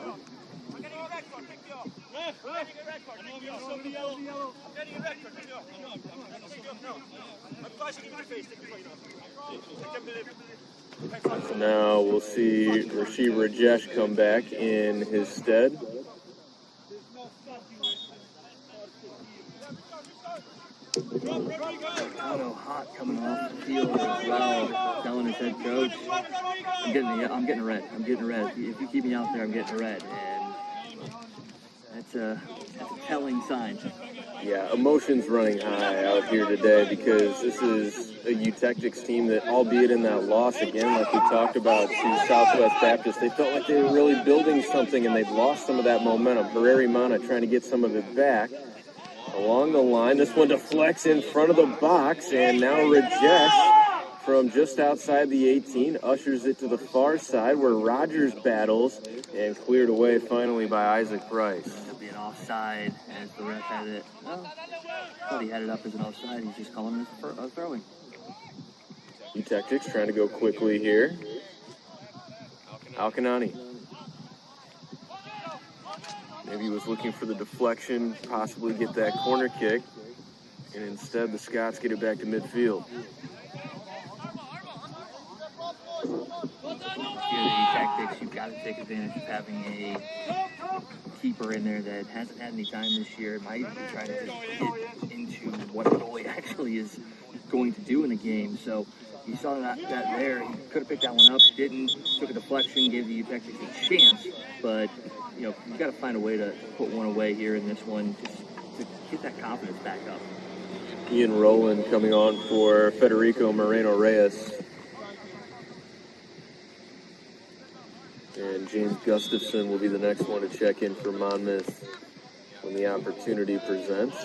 So now we'll see Rashid Rajesh come back in his stead. Martano hot coming off the field as well, telling his head coach, I'm getting a red. If you keep me out there, I'm getting a red. And that's a telling sign. Yeah, emotions running high out here today because this is a Eutectics team that, albeit in that loss again, like we talked about to Southwest Baptist, they felt like they were really building something and they've lost some of that momentum. Harari Mana trying to get some of it back. Along the line, this one deflects in front of the box, and now Rajesh from just outside the 18 ushers it to the far side where Rogers battles and cleared away finally by Isaac Price. It'll be an offside as the ref had it. Well, I thought he had it up as an offside. He's just calling it a throwing. Eutectics trying to go quickly here. Alcanani. Maybe he was looking for the deflection, possibly get that corner kick, and instead the Scots get it back to midfield. Here, the tactics, you've got to take advantage of having a keeper in there that hasn't had any time this year. Might even try to get into what the goalie actually is going to do in the game. So you saw that there. He could have picked that one up, didn't. Took a deflection, gave the tactics a chance. But, you know, you've got to find a way to put one away here in this one just to get that confidence back up. Ian Rowland coming on for Federico Moreno-Reyes. And James Gustafson will be the next one to check in for Monmouth when the opportunity presents.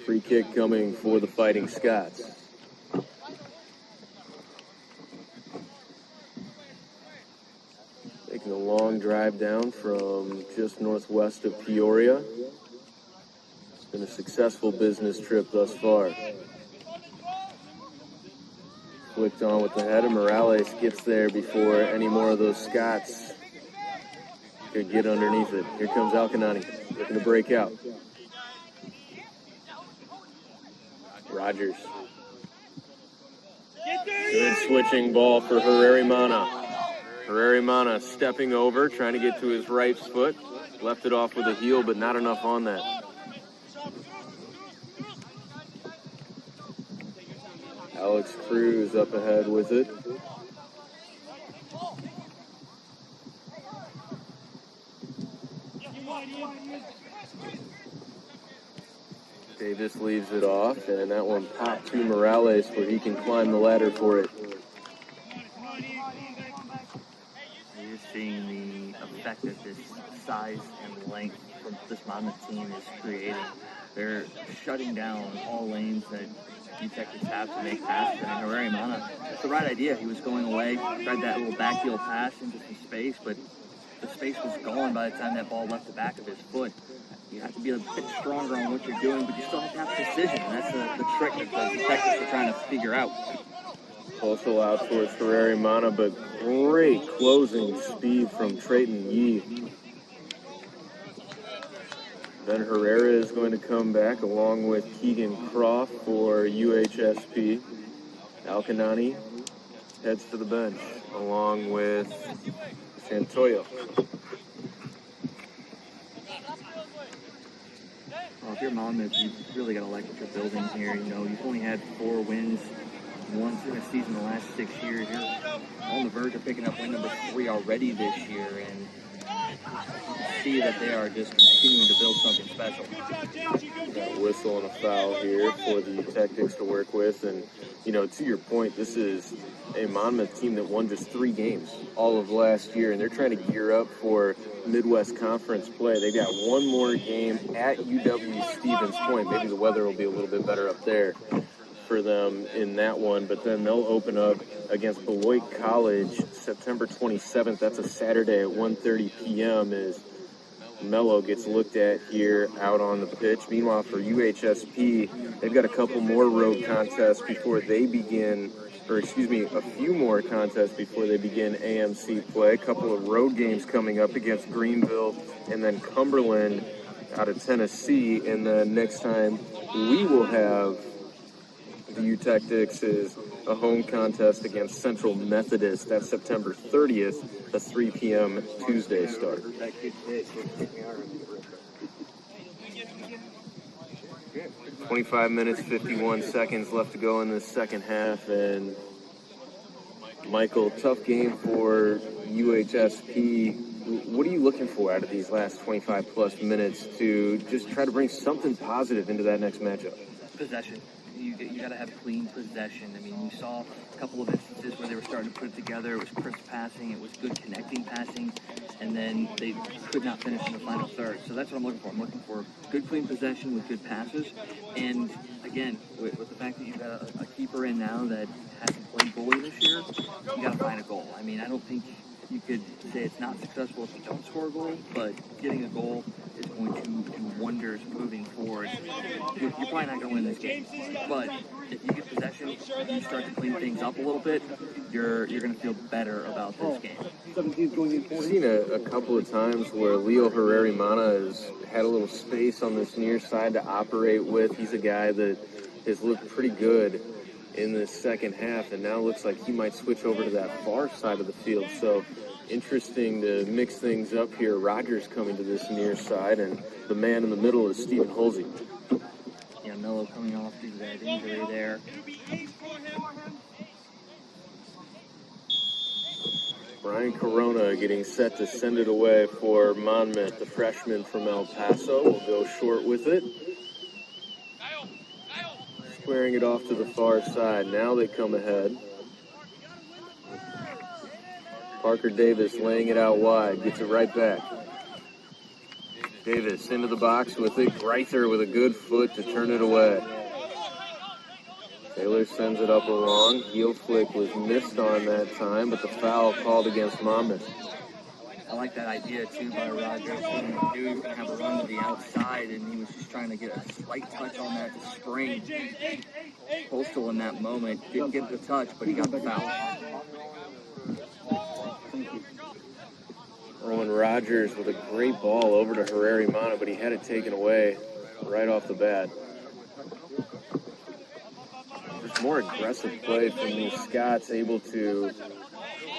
Free kick coming for the Fighting Scots. Taking a long drive down from just northwest of Peoria. It's been a successful business trip thus far. Flicked on with the head, and Morales gets there before any more of those Scots could get underneath it. Here comes Alcanani, looking to break out. Rogers. Good switching ball for Herrera-Mana. Herrera-Mana stepping over, trying to get to his right foot. Left it off with a heel, but not enough on that. Alex Cruz up ahead with it. Davis leaves it off, and that one popped to Morales where he can climb the ladder for it. You're seeing the effect that this size and length from this Monmouth team is creating. They're shutting down all lanes that detectives have to make passes. I mean, Herrera-Mana, it's the right idea. He was going away, tried that little back heel pass into some space, but the space was gone by the time that ball left the back of his foot. You have to be a bit stronger on what you're doing, but you still have to have precision. And that's the trick that the detectives are trying to figure out. Also out towards Herrera-Mana, but great closing speed from Trayton Yee. Then Herrera is going to come back along with Keegan Croft for UHSP. Alcanani heads to the bench along with Santoyo. Well, if you're Monmouth, you've really got to like what you're building here. You know, you've only had 4 wins once in a season the last 6 years. You're on the verge of picking up win number 3 already this year, and you can see that they are just continuing to build something special. Got a whistle and a foul here for the Tactics to work with, and you know, to your point, this is a Monmouth team that won just 3 games all of last year, and they're trying to gear up for Midwest Conference play. They got 1 more game at UW-Stevens Point. Maybe the weather will be a little bit better up there for them in that one, but then they'll open up against Beloit College September 27th. That's a Saturday at 1:30 p.m. as Mello gets looked at here out on the pitch. Meanwhile, for UHSP, they've got a couple more road contests before they begin, or excuse me, a few more contests before they begin AMC play. A couple of road games coming up against Greenville and then Cumberland out of Tennessee. And then next time we will have the U-Tactics is a home contest against Central Methodist. That's September 30th, a 3 p.m. Tuesday start. 25 minutes, 51 seconds left to go in the second half. And Michael, tough game for UHSP. What are you looking for out of these last 25 plus minutes to just try to bring something positive into that next matchup? Possession. You got to have clean possession. I mean, we saw a couple of instances where they were starting to put it together. It was crisp passing. It was good connecting passing. And then they could not finish in the final third. So that's what I'm looking for. I'm looking for good, clean possession with good passes. And, again, with the fact that you've got a keeper in now that hasn't played goalie this year, you got to find a goal. I mean, I don't think you could say it's not successful if you don't score a goal, but getting a goal is going to do wonders moving forward. You're probably not going to win this game, but if you get possession, you start to clean things up a little bit, you're going to feel better about this game. 17's going in I've seen a couple of times where Leo Herrera-Mana has had a little space on this near side to operate with. He's a guy that has looked pretty good in the second half, and now looks like he might switch over to that far side of the field. So interesting to mix things up here. Rogers coming to this near side, and the man in the middle is Stephen Holsey. Yeah, Melo coming off due to that injury there. Brian Corona getting set to send it away for Monmouth, the freshman from El Paso. Will go short with it. Squaring it off to the far side. Now they come ahead. Parker Davis laying it out wide. Gets it right back. Davis into the box with it. Greither with a good foot to turn it away. Taylor sends it up along. Heel flick was missed on that time, but the foul called against Monmouth. I like that idea, too, by Rogers. He knew he was going to have a run to the outside, and he was just trying to get a slight touch on that to spring. Postal in that moment didn't get the touch, but he got the foul. Rowan Rogers with a great ball over to Herrera-Mana, but he had it taken away right off the bat. Just more aggressive play from these Scots, able to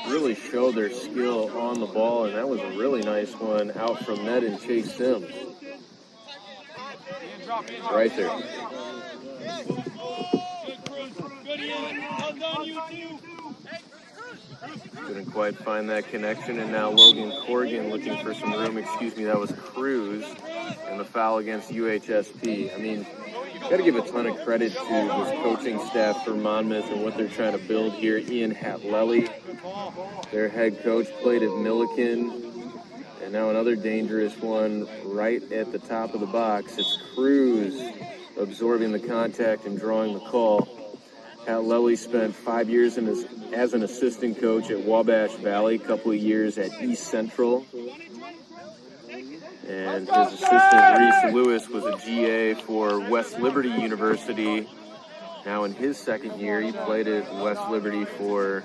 really show their skill on the ball, and that was a really nice one out from net and Chase Sims. Right there. Couldn't quite find that connection, and now Logan Corrigan looking for some room. Excuse me, that was Cruz, and the foul against UHSP. I mean, got to give a ton of credit to this coaching staff for Monmouth and what they're trying to build here. Ian Hatlelli, their head coach, played at Milliken, and now another dangerous one right at the top of the box. It's Cruz absorbing the contact and drawing the call. Hatlelli spent 5 years as an assistant coach at Wabash Valley, a couple of years at East Central. And his assistant, Reese Lewis, was a GA for West Liberty University. Now in his second year, he played at West Liberty for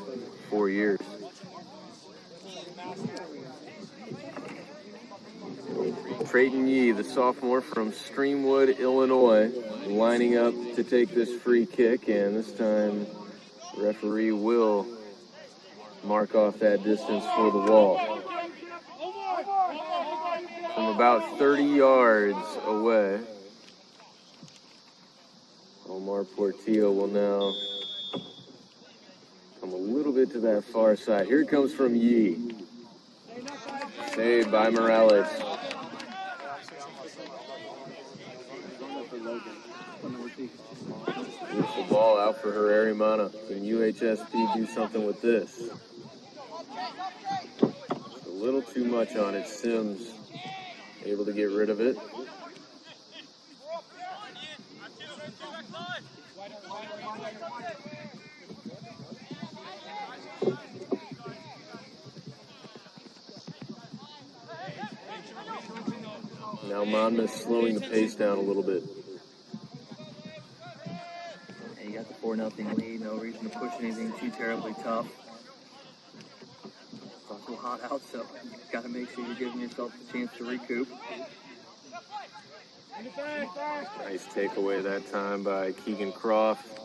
4 years. Trayton Yee, the sophomore from Streamwood, Illinois, lining up to take this free kick, and this time referee will mark off that distance for the wall. From about 30 yards away, Omar Portillo will now come a little bit to that far side. Here it comes from Yee. Saved by Morales. Beautiful ball out for Herrera-Mana. Can UHSP do something with this? A little too much on it. Sims able to get rid of it. Now Monmouth slowing the pace down a little bit. And you got the 4-0 lead. No reason to push anything too terribly tough. It's also hot out, so you got to make sure you're giving yourself the chance to recoup. Nice takeaway that time by Keegan Croft.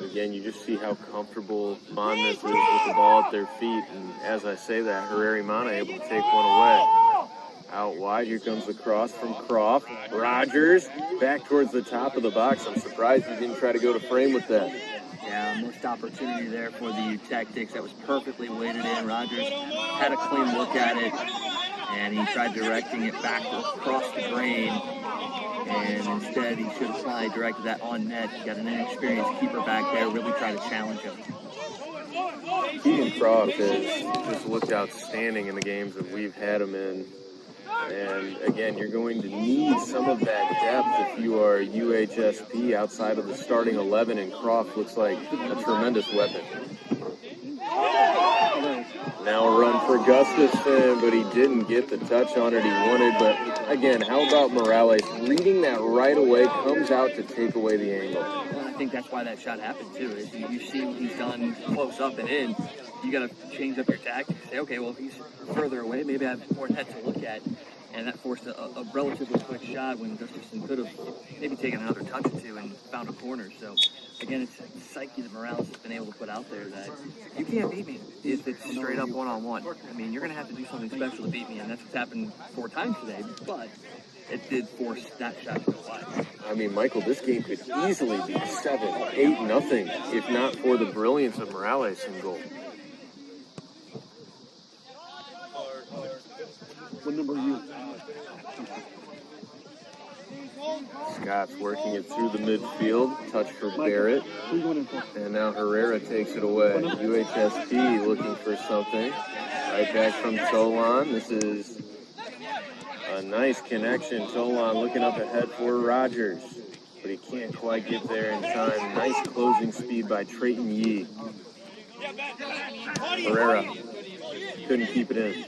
Again, you just see how comfortable Monmouth is with the ball at their feet. And as I say that, Herrera-Mana able to take one away. Out wide, here comes the cross from Croft. Rogers back towards the top of the box. I'm surprised he didn't try to go to frame with that. Yeah, missed opportunity there for the U Tactics. That was perfectly weighted in. Rogers had a clean look at it, and he tried directing it back across the grain. And instead, he should have probably directed that on net. He got an inexperienced keeper back there, really tried to challenge him. Keegan Croft has just looked outstanding in the games that we've had him in. And again, you're going to need some of that depth if you are UHSP outside of the starting 11, and Croft looks like a tremendous weapon. Now a run for Gustafson, but he didn't get the touch on it he wanted. But again, how about Morales reading that right away, comes out to take away the angle. think that's why that shot happened too. Is you see what he's done close up and in, you got to change up your tactics. Say, okay, well if he's further away, maybe I have more net to look at, and that forced a relatively quick shot when Gustafson could have maybe taken another touch or two and found a corner. So again, it's the psyche that Morales has been able to put out there that you can't beat me if it's straight up one-on-one. I mean, you're going to have to do something special to beat me, and that's what's happened 4 times today. But it did force that shot to go wide. I mean, Michael, this game could easily be 7-8-0 if not for the brilliance of Morales in goal. What number are you? Scott's working it through the midfield. Touch for Barrett. Who are you going in for? And now Herrera takes it away. UHSP looking for something. Right back from Tolan. This is a nice connection. Tolan looking up ahead for Rogers. But he can't quite get there in time. Nice closing speed by Trayton Yee. Herrera couldn't keep it in.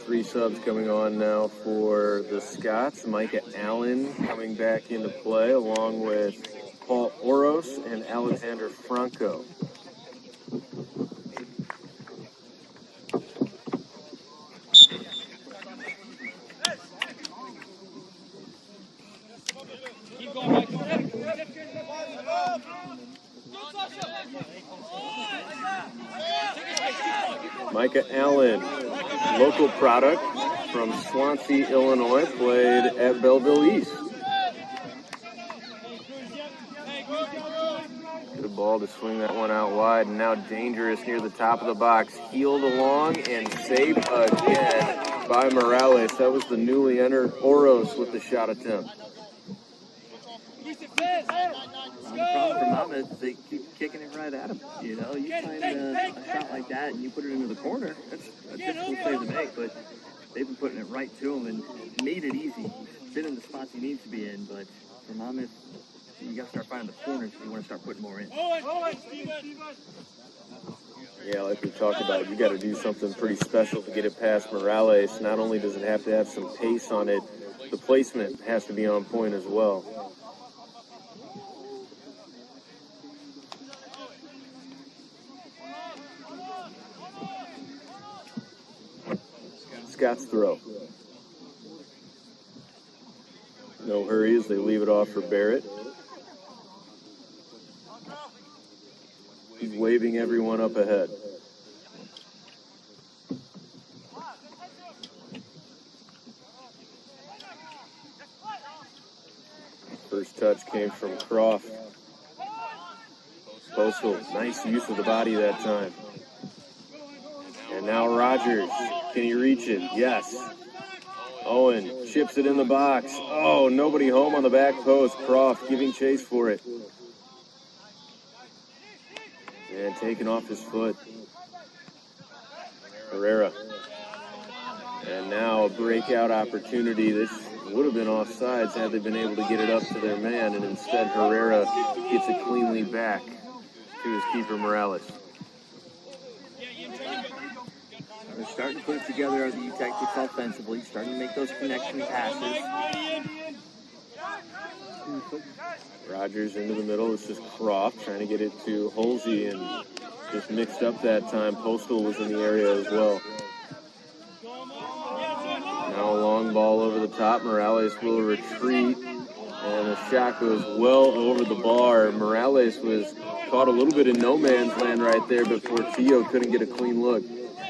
Three subs coming on now for the Scots. Micah Allen coming back into play along with Paul Oros and Alexander Franco. Micah Allen, local product from Swansea, Illinois, played at Belleville East. Good ball to swing that one out wide, and now dangerous near the top of the box. Healed along and saved again by Morales. That was the newly entered Oros with the shot attempt. The problem for Monmouth is they keep kicking it right at him. You know, you find a shot like that and you put it into the corner, that's a difficult save to make, but they've been putting it right to him and made it easy. He's been in the spots he needs to be in, but for Monmouth, you got to start finding the corners if you want to start putting more in. Yeah, like we talked about, you got to do something pretty special to get it past Morales. Not only does it have to have some pace on it, the placement has to be on point as well. Scott's throw. No hurry as they leave it off for Barrett. He's waving everyone up ahead. First touch came from Croft. Postal, nice use of the body that time. And now Rogers. Can he reach it? Yes. Owen chips it in the box. Oh, nobody home on the back post. Croft giving chase for it. And taken off his foot. Herrera. And now a breakout opportunity. This would have been offsides had they been able to get it up to their man, and instead Herrera gets it cleanly back to his keeper Morales. They're starting to put it together, the tactics offensively, starting to make those connection passes. Rogers into the middle. This is Croft trying to get it to Halsey and just mixed up that time. Postal was in the area as well. Now a long ball over the top. Morales will retreat, and the shot goes well over the bar. Morales was caught a little bit in no man's land right there, but Portillo couldn't get a clean look.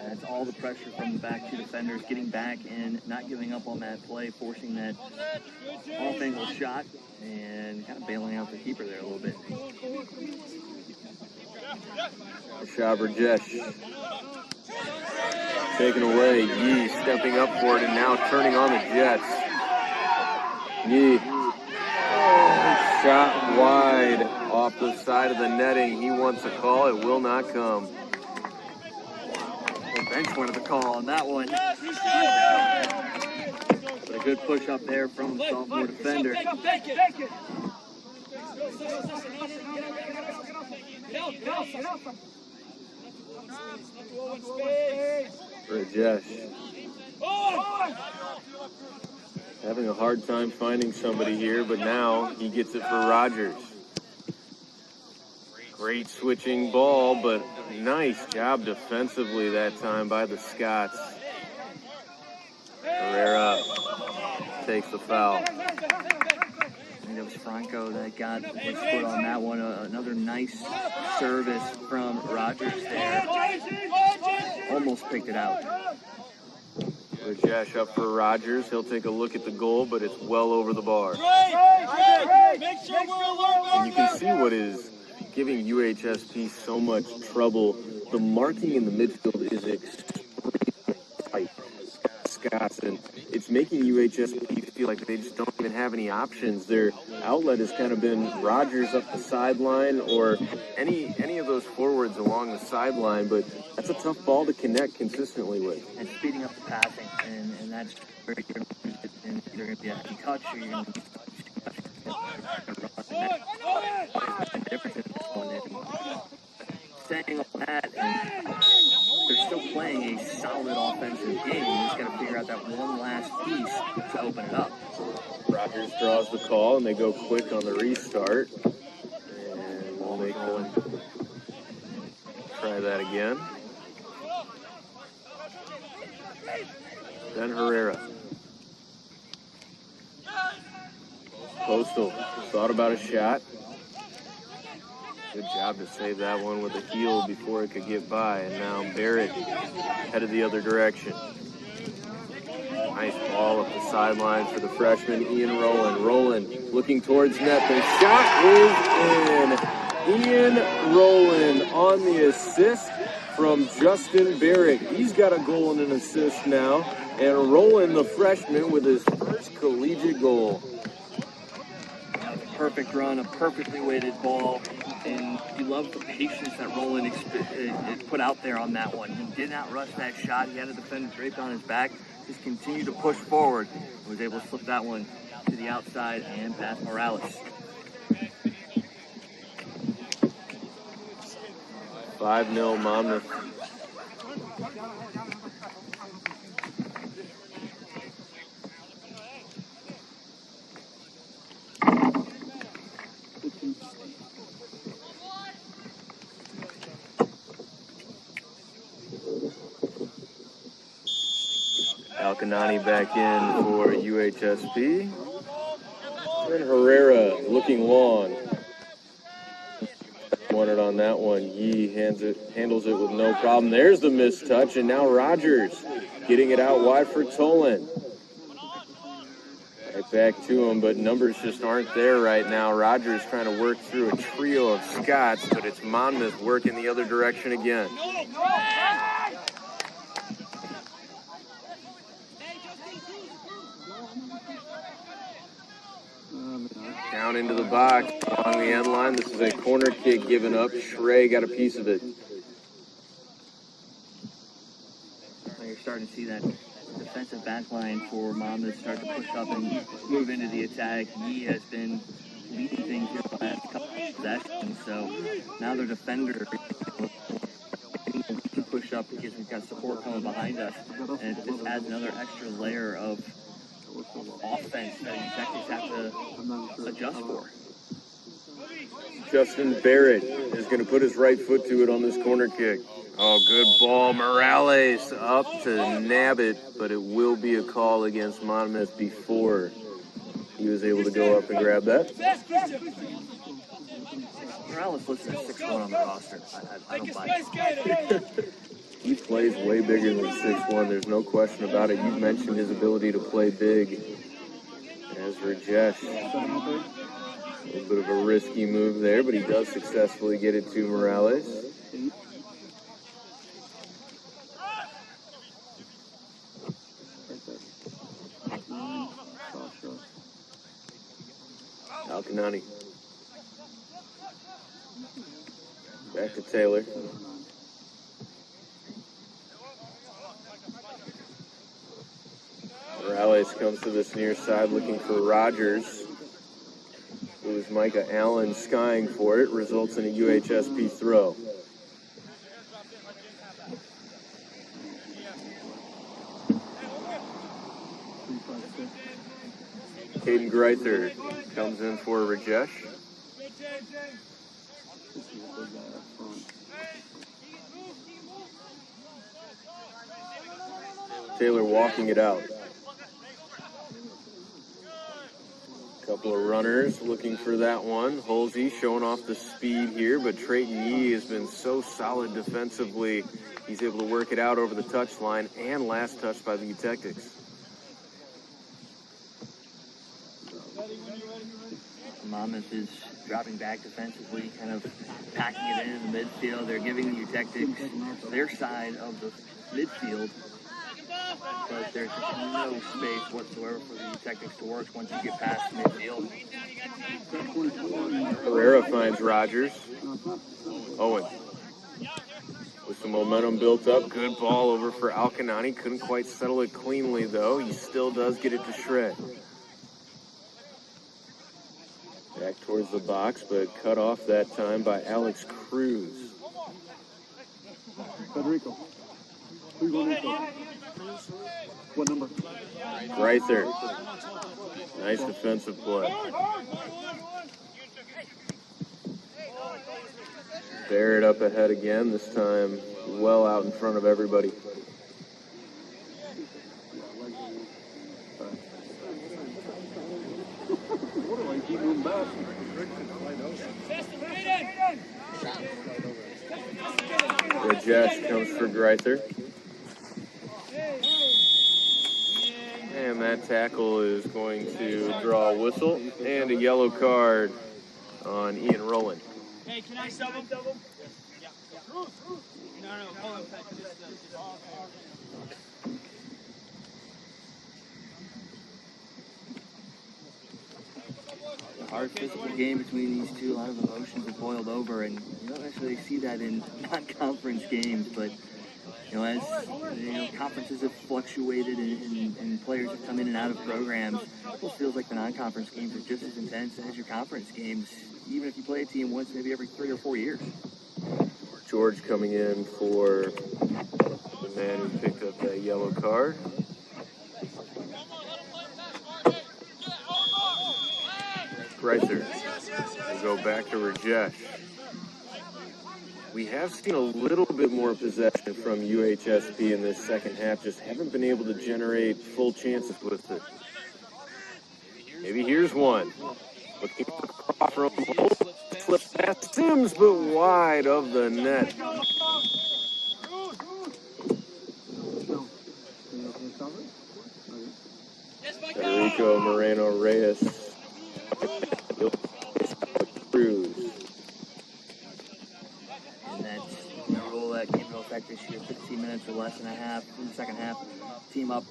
That's all the pressure from the back two defenders, getting back and not giving up on that play, forcing that off-angle shot, and kind of bailing out the keeper there a little bit. Shabrajesh taken away. Yee stepping up for it and now turning on the Jets. Yee. Shot wide off the side of the netting. He wants a call. It will not come. The bench wanted the call on that one. But a good push up there from the sophomore defender. Rajesh Having a hard time finding somebody here, but now he gets it for Rogers. Great switching ball, but nice job defensively that time by the Scots. Herrera takes the foul. I think it was Franco that got his foot on that one. Another nice service from Rogers there. Almost picked it out. Rajesh up for Rogers. He'll take a look at the goal, but it's well over the bar. And you can see what is giving UHSP so much trouble. The marking in the midfield is extremely tight. Scots, and it's making UHSP feel like they just don't even have any options. Their outlet has kind of been Rogers up the sideline or any of those forwards along the sideline, but that's a tough ball to connect consistently with. And speeding up the passing, and that's where you're going to lose it. And either going to be a heavy touch or you're going to be the difference in this one. And saying all that, and they're still playing a solid offensive game. You just got to figure out that one last piece to open it up. Rogers draws the call, and they go quick on the restart. And we'll make them try that again. Then Herrera. Postal thought about a shot. Good job to save that one with a heel before it could get by. And now Barrett headed the other direction. Nice ball up the sideline for the freshman, Ian Rowland. Rowland looking towards net. The shot is in. Ian Rowland on the assist from Justin Barrett. He's got a goal and an assist now. And Rowland, the freshman, with his first collegiate goal. Perfect run, a perfectly weighted ball, and you love the patience that Rowland put out there on that one. He did not rush that shot. He had a defender draped on his back, just continued to push forward, and was able to slip that one to the outside and past Morales. 5-0 Monmouth. Alcanani back in for UHSP. And Herrera looking long. Wanted on that one. Yee handles it with no problem. There's the missed touch, and now Rogers getting it out wide for Tolan. Right back to him, but numbers just aren't there right now. Rogers trying to work through a trio of Scots, but it's Monmouth working the other direction again. Down into the box along the end line. This is a corner kick given up. Schrey got a piece of it. You're starting to see that defensive back line for Monmouth start to push up and move into the attack. Yee has been leading things here the last couple of possessions, so now their defender can push up because we've got support coming behind us, and it just adds another extra layer of offense that you exactly have to adjust for. Justin Barrett is going to put his right foot to it on this corner kick. Oh, good ball. Morales up to nab it, but it will be a call against Monmouth before he was able to go up and grab that. Morales listed at 6'1" on the roster. I don't buy it. He plays way bigger than 6'1". There's no question about it. You've mentioned his ability to play big. As Rajesh, a little bit of a risky move there, but he does successfully get it to Morales. Alcanani. Back to Taylor. Morales comes to this near side looking for Rogers. It was Micah Allen skying for it. Results in a UHSP throw. Caden Greither comes in for Rajesh. Taylor walking it out. Couple of runners looking for that one. Holsey showing off the speed here, but Trayton Yee has been so solid defensively. He's able to work it out over the touchline and last touch by the Eutectics. Monmouth is dropping back defensively, kind of packing it in the midfield. They're giving the Eutectics their side of the midfield, but there's no space whatsoever for the Eutectics to work once you get past midfield. Herrera finds Rogers. Owen with some momentum built up. Good ball over for Alkanani. Couldn't quite settle it cleanly, though. He still does get it to shred. Back towards the box, but cut off that time by Alex Cruz. Federico. What number? Greither. Nice defensive play. Barrett up ahead again, this time well out in front of everybody. Rajesh comes for Greither. And that tackle is going to draw a whistle and a yellow card on Ian Rowland. Hey, can I sub him? Yeah. No, hold on. A hard physical game between these two. A lot of emotions have boiled over, and you don't necessarily see that in non-conference games, but as conferences have fluctuated and players have come in and out of programs, it feels like the non-conference games are just as intense as your conference games, even if you play a team once maybe every 3 or 4 years. George coming in for the man who picked up that yellow card. Greither will go back to Rajesh. We have seen a little bit more possession from UHSP in this second half, just haven't been able to generate full chances with it. Maybe here's one. Looking for Crawford. Slips past Sims, but wide of the net. Federico Moreno Reyes. Cruz. And that's the rule that came into effect this year, 15 minutes or less in a half. In the second half, team up,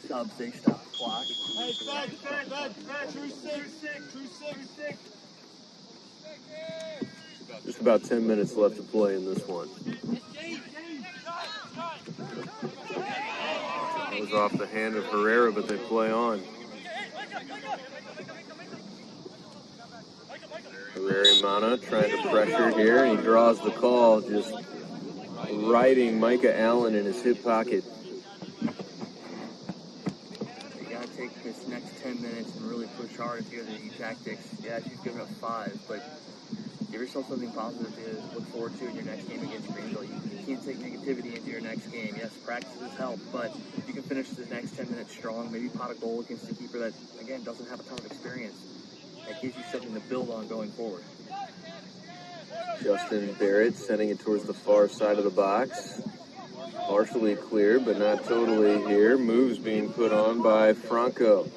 subs, they stop the clock. Just about 10 minutes left to play in this one. That was off the hand of Herrera, but they play on. Herrera trying to pressure here, and he draws the call, just riding Micah Allen in his hip pocket. You got to take this next 10 minutes and really push hard if you're the Eutectics. Yeah, she's given up 5, but give yourself something positive to look forward to in your next game against Greenville. You can't take negativity into your next game. Yes, practices help, but you can finish the next 10 minutes strong, maybe pot a goal against a keeper that, again, doesn't have a ton of experience. That gives you something to build on going forward. Justin Barrett sending it towards the far side of the box. Partially cleared, but not totally here. Moves being put on by Franco.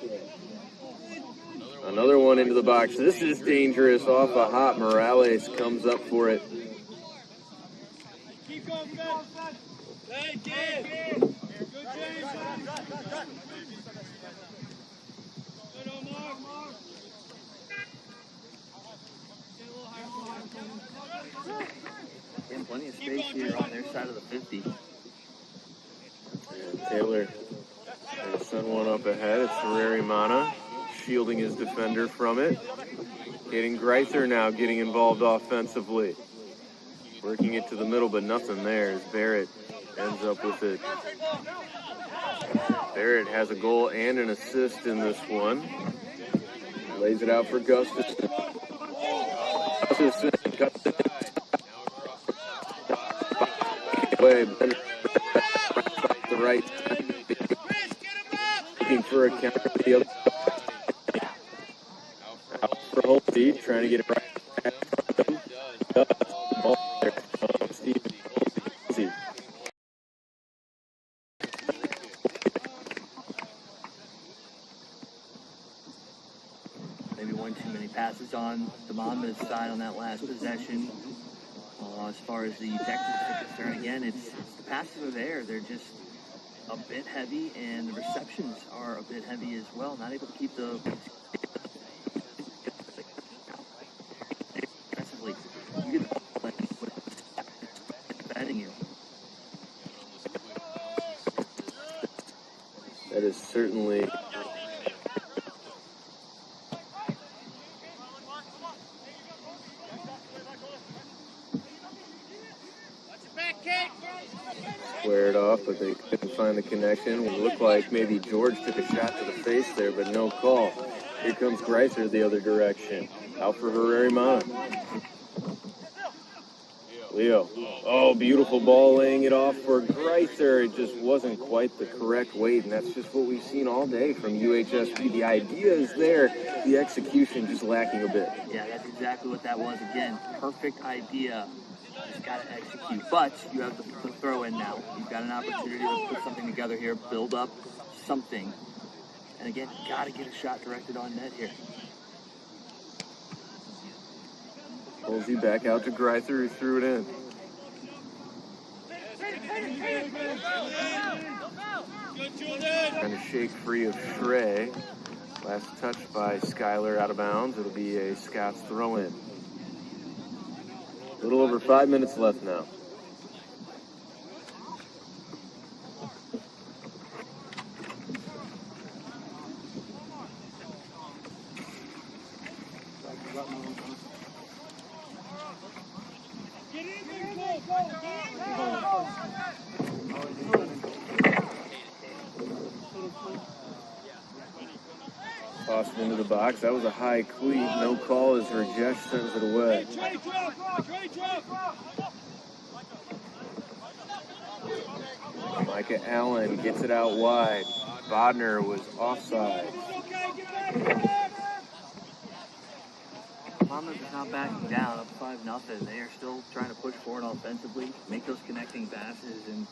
Another one into the box. This is dangerous. Off a hop. Morales comes up for it. Keep going, Fed. Thank you. Good James. Good, Omar. Getting plenty of space here on their side of the 50. And Taylor going to send one up ahead. It's Herrera shielding his defender from it. Caden Greither now getting involved offensively. Working it to the middle, but nothing there as Barrett ends up with it. Barrett has a goal and an assist in this one. Lays it out for Gustafson. Gustafson cuts it away. The right time. Looking for a counter. The other out for Holtby, trying to get it right back from him. Ball there from Steve. Maybe one too many passes on the Monmouth side on that last possession. As far as the Texans are concerned, again, it's the passes are there. They're just a bit heavy, and the receptions are a bit heavy as well. Not able to keep the defensively. You get batting you. That is certainly squared off, but they couldn't find the connection. It looked like maybe George took a shot to the face there, but no call. Here comes Greiser the other direction. Out for Herrera. Leo. Oh, beautiful ball laying it off for Greiser. It just wasn't quite the correct weight, and that's just what we've seen all day from UHSP. The idea is there, the execution just lacking a bit. Yeah, that's exactly what that was. Again, perfect idea. Just got to execute. But you have the throw in now. You've got an opportunity to put something together here, build up something. And again, you got to get a shot directed on net here. Pulls you back out to Greiser, who threw it in. Trying to shake free of Shrey. Last touch by Skyler out of bounds. It'll be a Scots throw in. A little over 5 minutes left now. Tossed into the box. That was a high cleat. No call as Rajesh sends it away. Micah Allen gets it out wide. Bodner was offside. Monmouth is not backing down, up 5-0. They are still trying to push forward offensively, make those connecting passes, and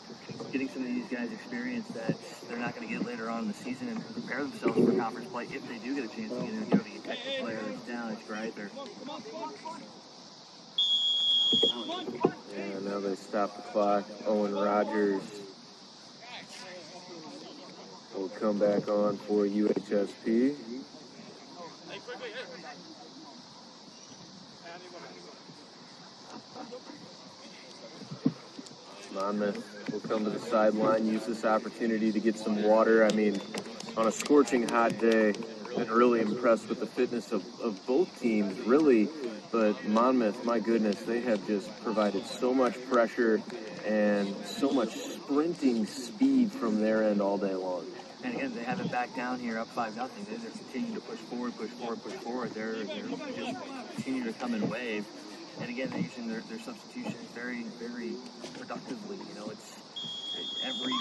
getting some of these guys experience that they're not going to get later on in the season and prepare themselves for conference play if they do get a chance to get in and go to the technical player that's down. It's Greiser. And now they stop the clock. Owen Rogers will come back on for UHSP. Monmouth will come to the sideline, use this opportunity to get some water. I mean, on a scorching hot day, been really impressed with the fitness of both teams, really. But Monmouth, my goodness, they have just provided so much pressure and so much sprinting speed from their end all day long. And again, they haven't backed down here, up 5-0. They're continuing to push forward. They're just continuing to come in wave. And again, they're using their substitutions very, very productively. You know, it's every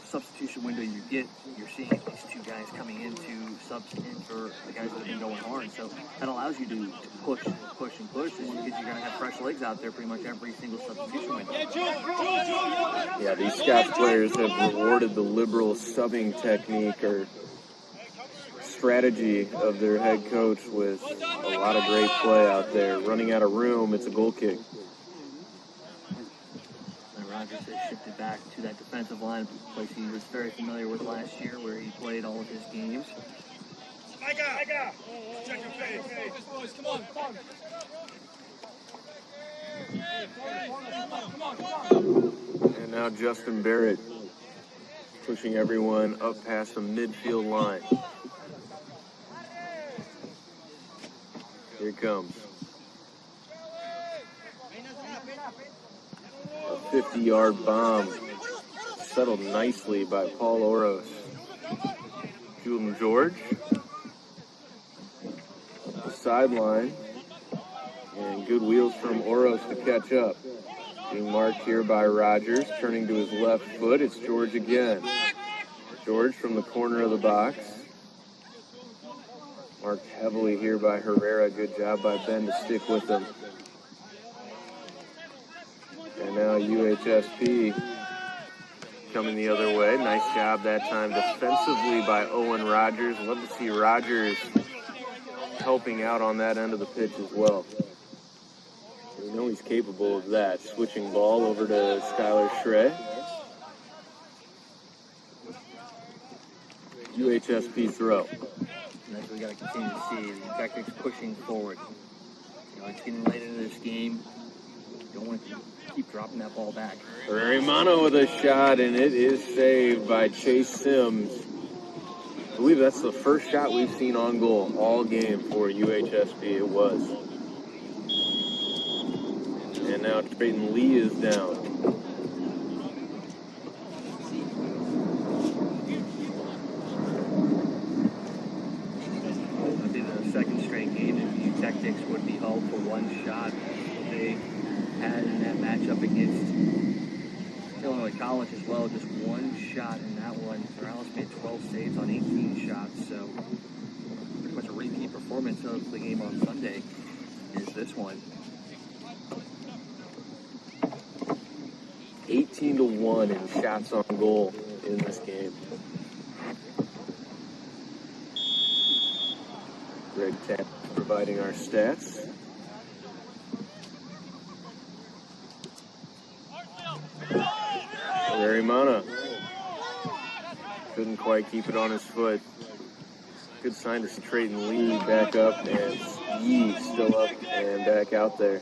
substitution window you get, you're seeing these two guys coming into subs in for the guys that have been going hard. So that allows you to push and push and push, because you're going to have fresh legs out there pretty much every single substitution window. Yeah, these Scots players have rewarded the liberal subbing technique or strategy of their head coach with a lot of great play out there. Running out of room, it's a goal kick. Rogers has shifted back to that defensive line, a place he was very familiar with last year, where he played all of his games. Check your face. Boys, come on. And now Justin Barrett pushing everyone up past the midfield line. Here it comes. A 50-yard bomb settled nicely by Paul Oros. Julian George. Sideline. And good wheels from Oros to catch up. Being marked here by Rogers, turning to his left foot. It's George again. George from the corner of the box. Marked heavily here by Herrera. Good job by Ben to stick with him. And now UHSP coming the other way. Nice job that time defensively by Owen Rogers. Love to see Rogers helping out on that end of the pitch as well. We know he's capable of that. Switching ball over to Skylar Schrey. UHSP throw. And that's what we got to continue to see. The tactics pushing forward. You know, it's getting late into this game. You don't want to keep dropping that ball back. Raymano with a shot, and it is saved by Chase Sims. I believe that's the first shot we've seen on goal all game for UHSP. It was. And now Trayton Lee is down. It'll be the second straight game that the Tactics would be held for one shot. They had in that matchup against Illinois College as well, just one shot in that one. Morales made 12 saves on 18 shots, so pretty much a repeat performance of the game on Sunday is this one. 18-1 in shots on goal in this game. Greg Tapp providing our stats. Arimana couldn't quite keep it on his foot. Good sign to see Trayton Lee back up, and Yee still up and back out there.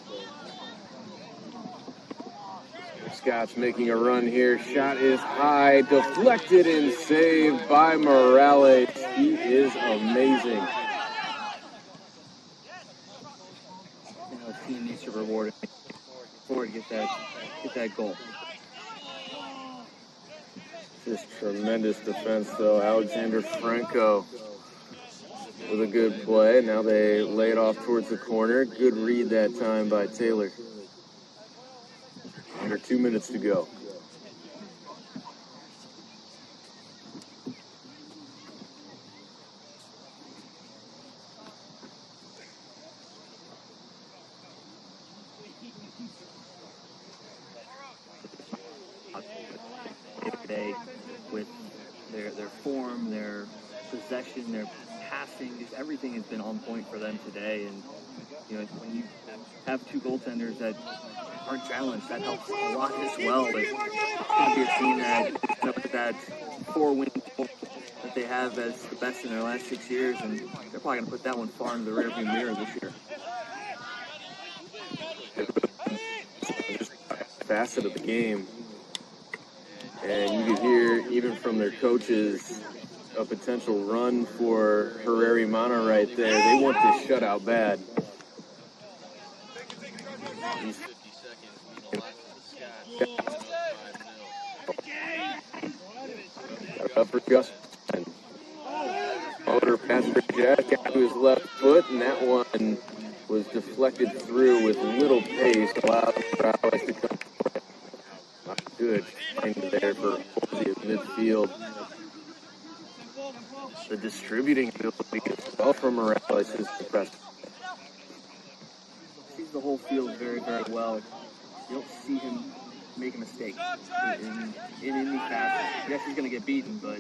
Scott's making a run here. Shot is high, deflected and saved by Morales. He is amazing. You know, the team needs to reward it for to get that goal. Just tremendous defense, though. Alexander Franco with a good play. Now they lay it off towards the corner. Good read that time by Taylor. Under 2 minutes to go. Today, with their form, their possession, their passing, just everything has been on point for them today. And you know, when you have two goaltenders that aren't challenged, that helps a lot as well. But it's going to be a team that with that 4-win that they have as the best in their last 6 years, and they're probably going to put that one far into the rearview mirror this year. Facet of the game, and you could hear even from their coaches a potential run for Herrera Mana right there. They want this shutout bad. Up for Justin. Motor pass for Jack out to his left foot, and that one was deflected through with little pace, allowed Morales to come. Good find there for Posey at midfield. The distributing ability as well from Morales is impressive. Sees the whole field very, very well. You don't see him make a mistake in any fashion. Yes, he's going to get beaten, but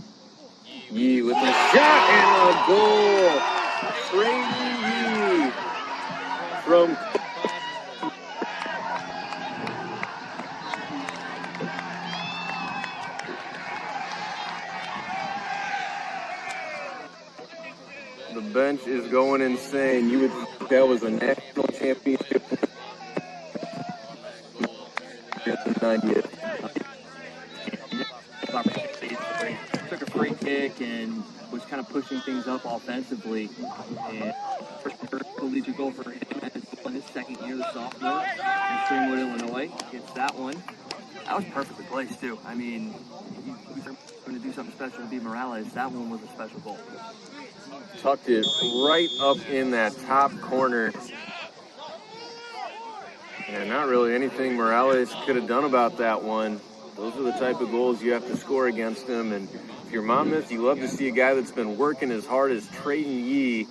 Yee with a shot and a goal. Trayton Yee from the bench is going insane. You would think that was a national championship. took a free kick and was kind of pushing things up offensively. And first collegiate goal for him in his second year, the sophomore, in Springwood, Illinois. Gets that one. That was perfectly placed too. I mean, he going to do something special to beat Morales, that one was a special goal. Tucked it right up in that top corner. And not really anything Morales could have done about that one. Those are the type of goals you have to score against him. And if you're Monmouth, you love to see a guy that's been working as hard as Trayton Yee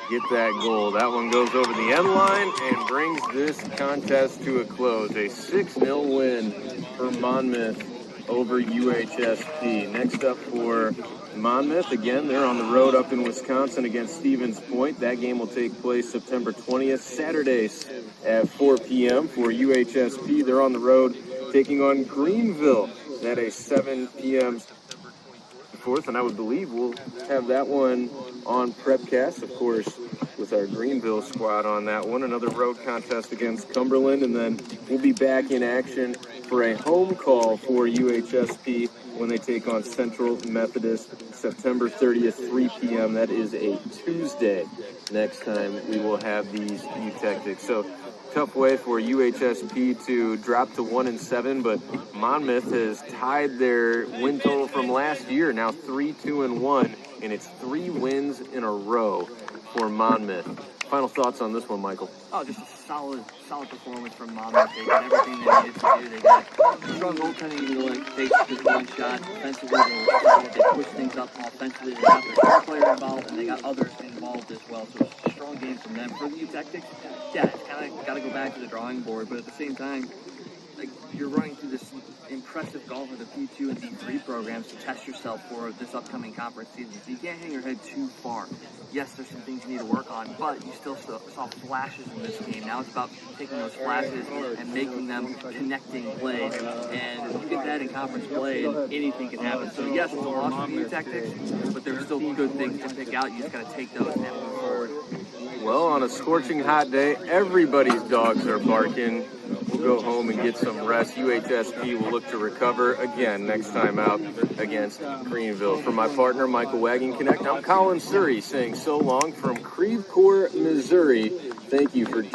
get that goal. That one goes over the end line and brings this contest to a close. A 6-0 win for Monmouth over UHSP. Next up for Monmouth, again, they're on the road up in Wisconsin against Stevens Point. That game will take place September 20th, Saturdays at 4 p.m. for UHSP. They're on the road taking on Greenville at a 7 p.m. 4th, and I would believe we'll have that one on Prepcast, of course, with our Greenville squad on that one. Another road contest against Cumberland, and then we'll be back in action for a home call for UHSP when they take on Central Methodist September 30th, 3 p.m. That is a Tuesday. Next time we will have these U Tactics. So tough way for UHSP to drop to 1-7, but Monmouth has tied their win total from last year, now 3-2-1, and it's 3 wins in a row for Monmouth. Final thoughts on this one, Michael? Oh, just a solid performance from Monmouth. They did everything they needed to do. They got strong goaltending to like take just one shot. Defensively, they pushed things up offensively. They got their star player involved, and they got others involved as well. So it's a strong game from them. For the U Tactics, yeah, it's kind of got to go back to the drawing board, but at the same time, like, you're running through this impressive gauntlet of D2 and D3 programs to test yourself for this upcoming conference season. So you can't hang your head too far. Yes, there's some things you need to work on, but you still saw flashes in this game. Now it's about taking those flashes and making them connecting plays. And if you get that in conference play, anything can happen. So yes, it's a loss for the U Tactics, but there's still good things to pick out. You just got to take those and move forward. Well, on a scorching hot day, everybody's dogs are barking. We'll go home and get some rest. UHSP will look to recover again next time out against Greenville. For my partner, Michael Wagon-Connect, I'm Colin Surrey saying so long from Creve Coeur, Missouri. Thank you for joining.